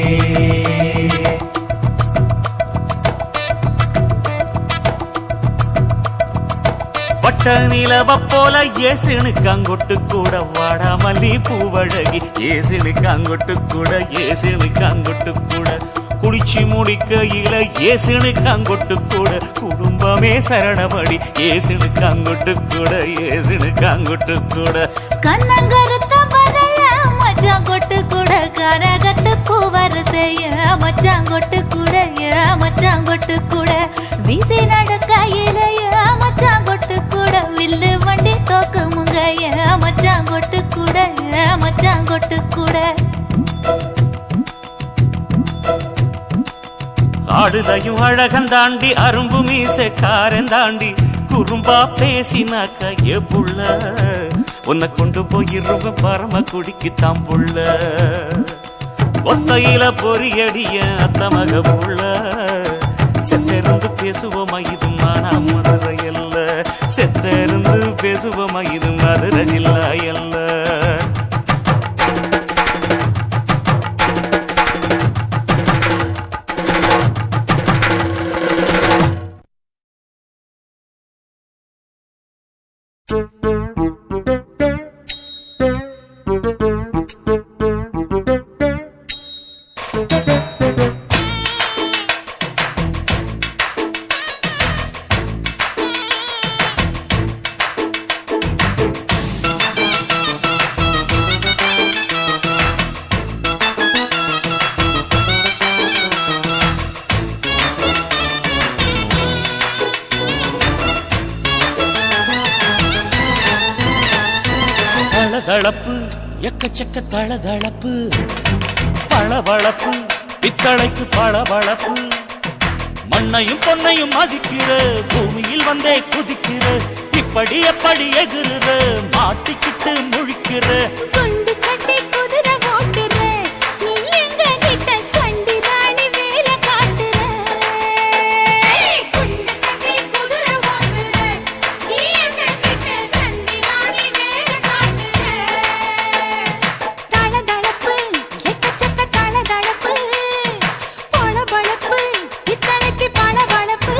வட்ட நிலவ போல ஏசுனுக்காங்கொட்டு கூட வாடா மல்லி பூவழகி ஏசுனுக்காங்கொட்டு கூட ஏசுனுக்காங்கொட்டு கூட குடிச்சு முடிக்கையில ஏசுனுக்காங்கொட்டு கூட குடும்பமே சரணமடி ஏசுனுக்காங்கொட்டு கூட ஏசுனுக்காங்கொட்டு கூட கண்ணங்கருத்த வரைய மச்சாங்கொட்டு கூட கரகட்டு கூவரசைய மச்சாங்கொட்டு கூட மச்சாங்கொட்டு கூட வீசி நடக்கையிலைய மச்சாங்கொட்டு கூட வில்லு வண்டி தோக்கு முங்கைய மச்சாங்கொட்டு கூட மச்சாங்கொட்டு கூட ஆடுதையும் அழகன் தாண்டி அரும்பு மீசக்காரன் தாண்டி குறும்பா பேசினாக்க ஏ புள்ள உன்னை கொண்டு போயிருவ பரம குடிக்கு தாம்புள்ள ஒத்தையில பொறியடிய அத்தமக புள்ள செத்திருந்து பேசுவோமா இது மானா மதுரை அல்ல செத்திருந்து பேசுவோமா இது மதுரை ஜில்லா அல்ல தளப்பு எக்கச்சக்க தளதளப்பு பளபளப்பு பித்தளைக்கு பளபளப்பு மண்ணையும் பொன்னையும் மதிக்கிற பூமியில் வந்தே குதிக்கிற இப்படி எப்படி எகுற மாட்டிக்கிட்டு முழிக்கிற குண்டு சட்டி குதிரை ஓட்டுற நீ எங்க கிட்ட சண்டி ராணி வேலை காட்டுற குண்டு சட்டி குதிரை ஓட்டுற நீ எங்க கிட்ட சண்டி ராணி வேலை காட்டுற தளதளப்பு எக்கச்சக்க தளதளப்பு பளபளப்பு இத்தனைக்கு பளபளப்பு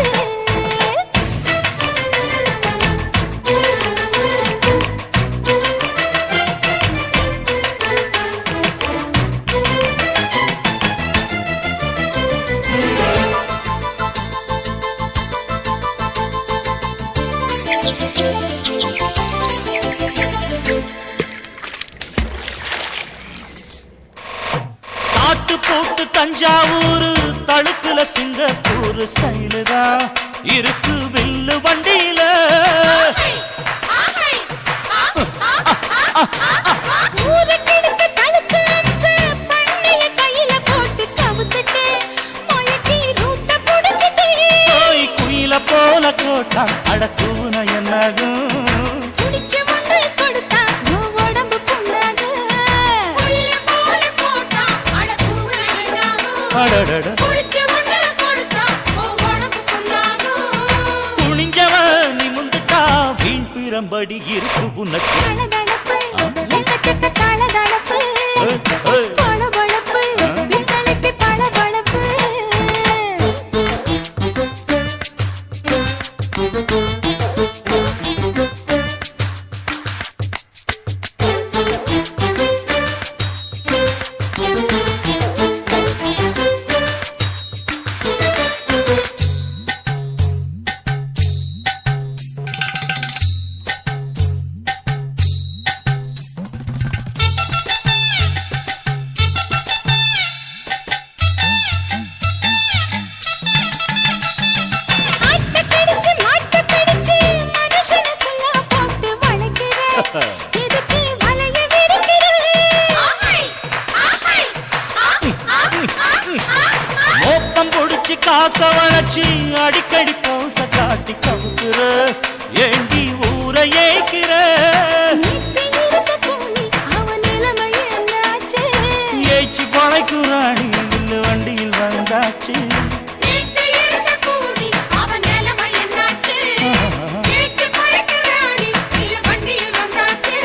நாட்டு போட்டு தஞ்சாவூர் தழுக்குல சிங்கப்பூர் ஸ்டைலு தான் இருக்கு வில்லு வண்டியில ஊருக்கிடுக்கு தழுக்கு லென்ஸ் பண்ணிய கையில போட்டு கவுத்துட்டு மயக்கி ரூட்ட புடிச்சு அடடட குடிச்ச உன்னை கொடுத்தா உன் உடம்பு புண்ணாகும். துணிஞ்சவன் நிமிந்துட்டா வீண் பிரம்படி இருக்கு உனக்கு தளதளப்பு, எக்கச்சக்க தளதளப்பு. ஏய், ஏய். பளபளப்பு, பித்தளைக்கு பளபளப்பு. ஆட்டக்கடிச்சு, மாட்டக்கடிச்சு, மனுஷனுக்குள்ள போட்டு வளைக்கிற. எதுக்கு வளைய விரிக்கிற? மோப்பம் புடிச்சு காச வளைச்சு அடிக்கடி பௌச காட்டி கவுக்குற ஏண்டி ஊரை ஏய்க்கிற நேத்து இருந்த கூலி, அவன் நிலைமை என்னாச்சு? ஏய்ச்சி கொலைக்குறாணி வில்லு வண்டியில் வந்தாச்சு நேத்து இருந்த கூலி, அவன் நிலைமை என்னாச்சு? ஏச்சு பறக்குறாடி, இல்ல வண்டியில் வந்தாச்சு.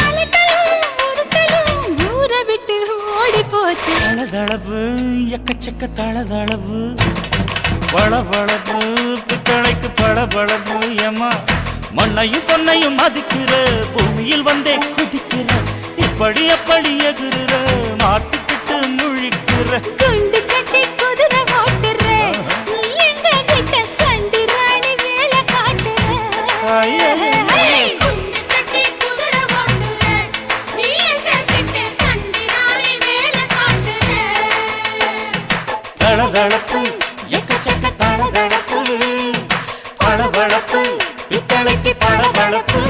அலட்டலும், உருட்டலும், ஊரை விட்டு ஓடி போச்சு. தளதளவு எக்கச்சக்க தளதளவு வளவளவு பித்தளைக்கு பளபளவு ஏமா மண்ணையும் பொன்னையும் மதிக்கிற பூமியில் வந்தே குதிக்கிற இப்படி அப்படி எகுற மாட்டுக்கிட்டு முழிக்கிற குண்டு கட்டி குதிரை ஓட்டுற. நீ எங்க கிட்ட சண்டி ராணி வேலை காட்டுற. ஐயே. குண்டு கட்டி குதிரை ஓட்டுற. நீ எங்க கிட்ட சண்டி ராணி வேலை காட்டுற. தளதளப்பு எக்கச்சக்க தளதளப்பு பளபளப்பு பித்தளைக்கு பளபளப்பு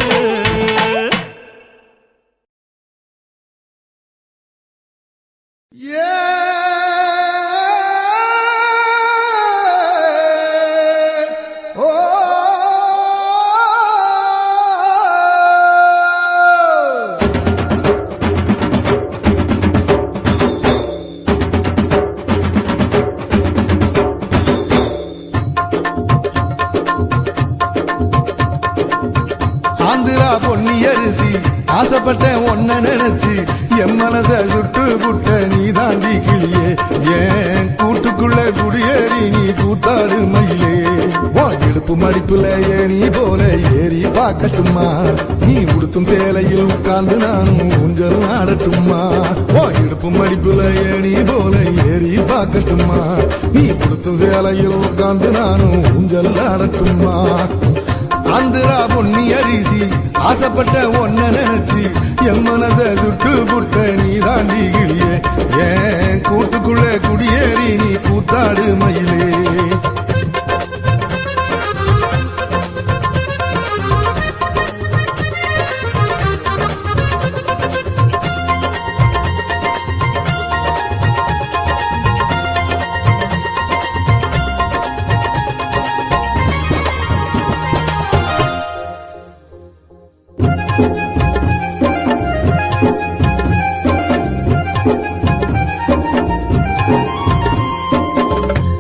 ஆந்திரா பொன்னி அரிசி ஆசைப்பட்டேன் ஒன்ன நினைச்சு என் மனச சுட்டு புட்ட நீ தாண்டி கிளியே ஏன் கூட்டுக்குள்ள குடியேறி நீ கூத்தாடு மயிலே உன் இடுப்பு மடிப்புல ஏணி போல ஏறி பார்க்கட்டுமா நீ உடுத்தும் சேலையில் உட்கார்ந்து நானும் ஊஞ்சல் ஆடட்டுமா உன் இடுப்பு மடிப்புல ஏணி போல ஏறி பார்க்கட்டுமா நீ உடுத்தும் சேலையில் உட்கார்ந்து நானும் ஊஞ்சல் ஆடட்டுமா ஆந்திரா பொன்னி அரிசி ஆசைப்பட்ட ஒன்ன நினைச்சு என் மனச சுட்டு புட்ட நீ தாண்டி கிளியே ஏன் கூட்டுக்குள்ள குடியேறி நீ கூத்தாடு மயிலே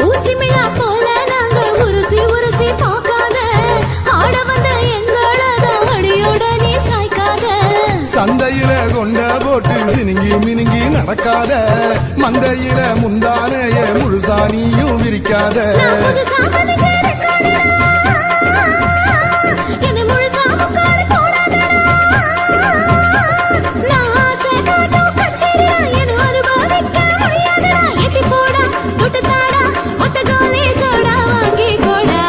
ஊசிமிழா போல நாங்க உருசி உருசி பார்க்காத ஆட வந்த எங்களதான் அடியோட நீ சாய்க்காத சந்தையில கொண்ட போட்டு சினுங்கி மினுங்கி நடக்காத மந்தையில முந்தானைய முழுதானியும் விரிக்காத நான் புதுசா பதிச்ச ரெக்கார்டுடா. என்னை முழுசா முக்காடு போடாதடா. நான் ஆசை காட்டும் கச்சேரியா, என்னை அனுபவிக்க முடியாதடா. எட்டி போடா, தொட்டு தாடா, ஒத்த கோலி சோடா வாங்கி போடா.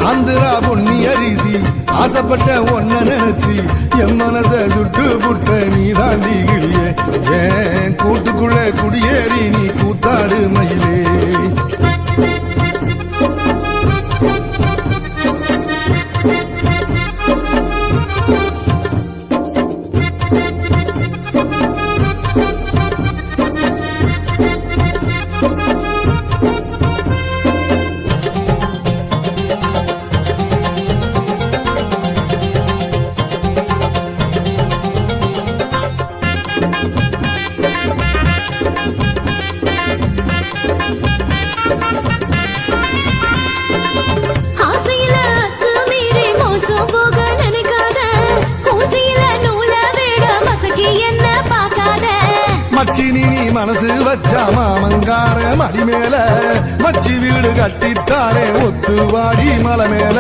ஆந்திரா பொன்னி அரிசி ஆசைப்பட்ட ஒன்ன நினைச்சு என் மனச சுட்டு புட்ட நீ தாண்டி கிளியே ஏன் கூட்டுக்குள்ள குடியேறி நீ கூத்தாடு மயிலே ஆசையில மீறி மோசம் போக நினைக்காத ஊசியில நூல விட மசக்கி என்ன பார்க்காத மச்சி நீ மனசு வச்சா மாமங்கார மடி மேல மச்சி வீடு கட்டித்தாரே ஒத்து வாடி மலை மேல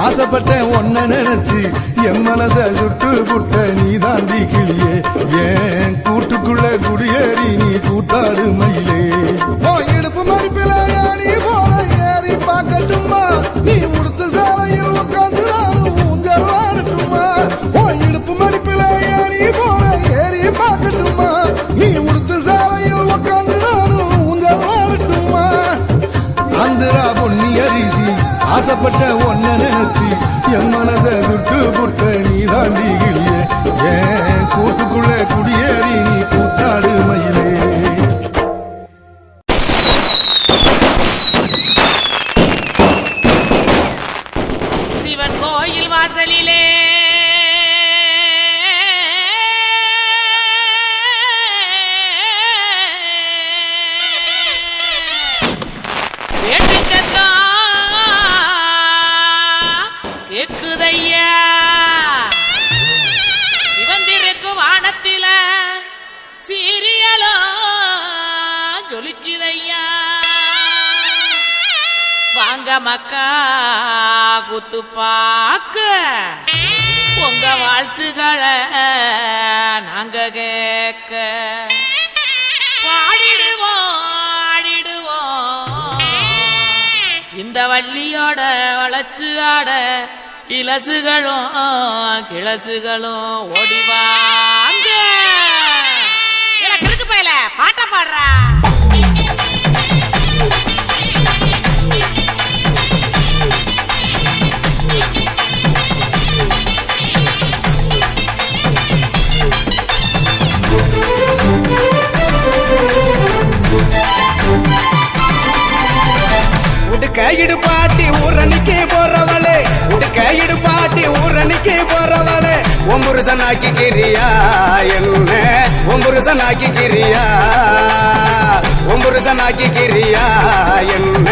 ஆசைப்பட்டேன் ஒன்ன நினைச்சு என் மனச சுட்டு புட்ட நீ தாண்டி கிளியே ஏன் கூட்டுக்குள்ள குடியேறி நீ கூத்தாடு மயிலே இடுப்பு மடிப்பில நீ போல ஏறி பார்க்கட்டுமா நீ உடுத்து சாலையில் உட்காந்து நானும் ஊஞ்சல் ஆடட்டுமா இடுப்பு மடிப்பில நீ போல ஏறி பார்க்கட்டுமா நீ உடுத்து சாலையில் உட்காந்து நானும் ஊஞ்சல் ஆடட்டுமா ஆந்திரா பொன்னி அரிசி ஆசைப்பட்ட ஒன்ன நினைச்சு என் மனத சுட்டு புட்ட நீ தாண்டி கிளியே ஏன் கூட்டுக்குள்ள குடியேறி நீ கூத்தாடு மயிலே சிவன் கோயில் வாசலிலே கேக்குதையா சிவந்திருக்கு வானத்தில சீரியலோ ஜொலிக்குதையா வாங்க மக்கா குத்து பாக்க உங்க வாழ்த்துக்களை நாங்க கேட்க பாடிடுவோம் ஆடிடுவோம் இந்த வள்ளியோட வளச்சு ஆட இலசுகளும் கிளசுகளும் ஓடிவாங்க கிறுக்கு பையல பாட்ட பாடுறா உடுக்க இடுப்பாட்டி ஊரணிக்கு போறவளே உடுக்க இடுப்பாட்டி ஊரணிக்கு போறவளே ஒம்புருசனாக்கி கிரியா என்ன ஒம்புருசனாக்கி கிரியா ஒம்புருசனாக்கி கிரியா என்ன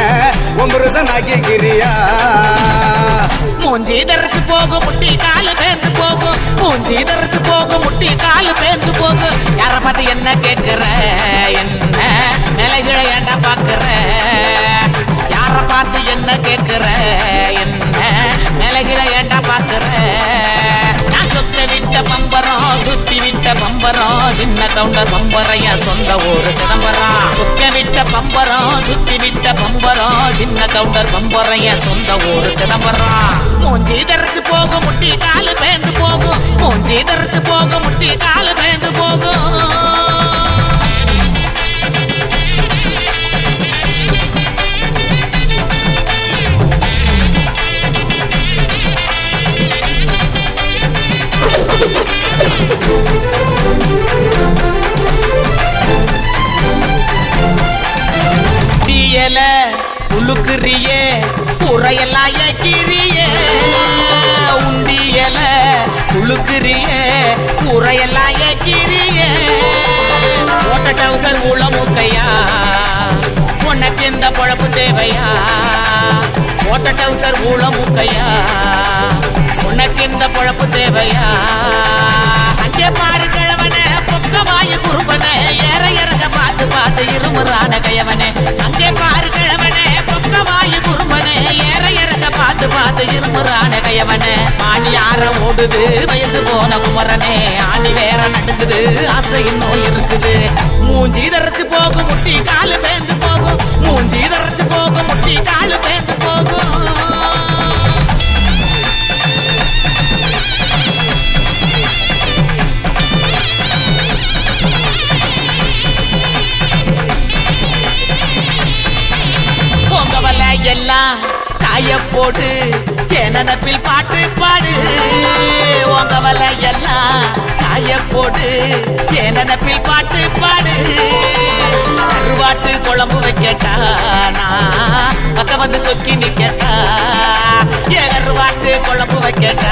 ஒம்புருசனாக்கி கிரியா மூஞ்சி தரைச்சு போகும் முட்டி காலு பேந்து போகும் மூஞ்சி தரைச்சு போகும் முட்டி காலு பேந்து போகும் யார பார்த்து என்ன கேக்குற என்ன நிலைகளை ஏண்டா பாக்குற யார பார்த்து என்ன கேக்குற என்ன நிலைகளை ஏண்டா பாக்குற நான் சொத்த விட்ட பம்பரம் சுத்தி விட்ட பம்பரம் சின்ன கவுண்டர் பம்பரைய சொந்த ஊரு சிதம்பரம் சுத்த விட்ட பம்பரம் சுத்தி விட்ட பம்பரம் சின்ன கவுண்டர் பம்பரைய சொந்த ஊரு சிதம்பரம் மூஞ்சி தரைச்சு போகும் முட்டி காலு பேந்து போகும் மூஞ்சி தரைச்சு போகும் முட்டி காலு பேந்து போகும் தீயல உழுக்குறியே புறையெல்லாம் ஏக்கிறியே உண்டியல உழுக்குறியே புறையெல்லாம் ஏக்கிறியே ஓட்ட டவுசர் ஊழமுக்கையா உனக்கு இந்த பொழப்பு தேவையா ஓட்ட டவுசர் ஊழமுக்கையா உனக்கு இந்த பொழப்பு தேவையா அங்கே பாரு கிழவனே பொக்கவாயு குறும்பனே ஏற இறங்க பார்த்து பார்த்து இருமுறான கையவனே அங்கே பாரு கிழவனே பொக்கவாயு குறும்பனே ஏற இறங்க பார்த்து பார்த்து இருமுறான கையவனே ஆணி யார ஓடுது வயசு போன குமரனே ஆணி வேற நடுக்குது ஆசை இன்னும் இருக்குது மூஞ்சி தரைச்சு போகும் முட்டி காலு பேந்து போகும் மூஞ்சி தரைச்சு போகும் முட்டி காலு பேந்து போகும் எல்லாம் காய போட்டு நினப்பில் பாட்டு பாடு உங்க வலை எல்லாம் காய கைய போடு என் நினப்பில் பாட்டு பாடு கருவாட்டு குழம்பு வைக்கட்டா நான் பக்கம் வந்து சொக்கி நிக்கட்டா என் கருவாட்டு குழம்பு வைக்கட்டா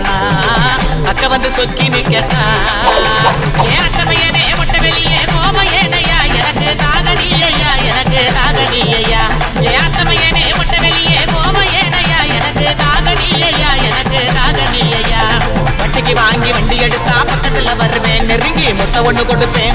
நான் பக்கம் வந்து சொக்கி நிக்கட்டா ஏன் அட்டமையனே ஒட்ட வெளியே கோமையனையா எனக்கு தாகனியா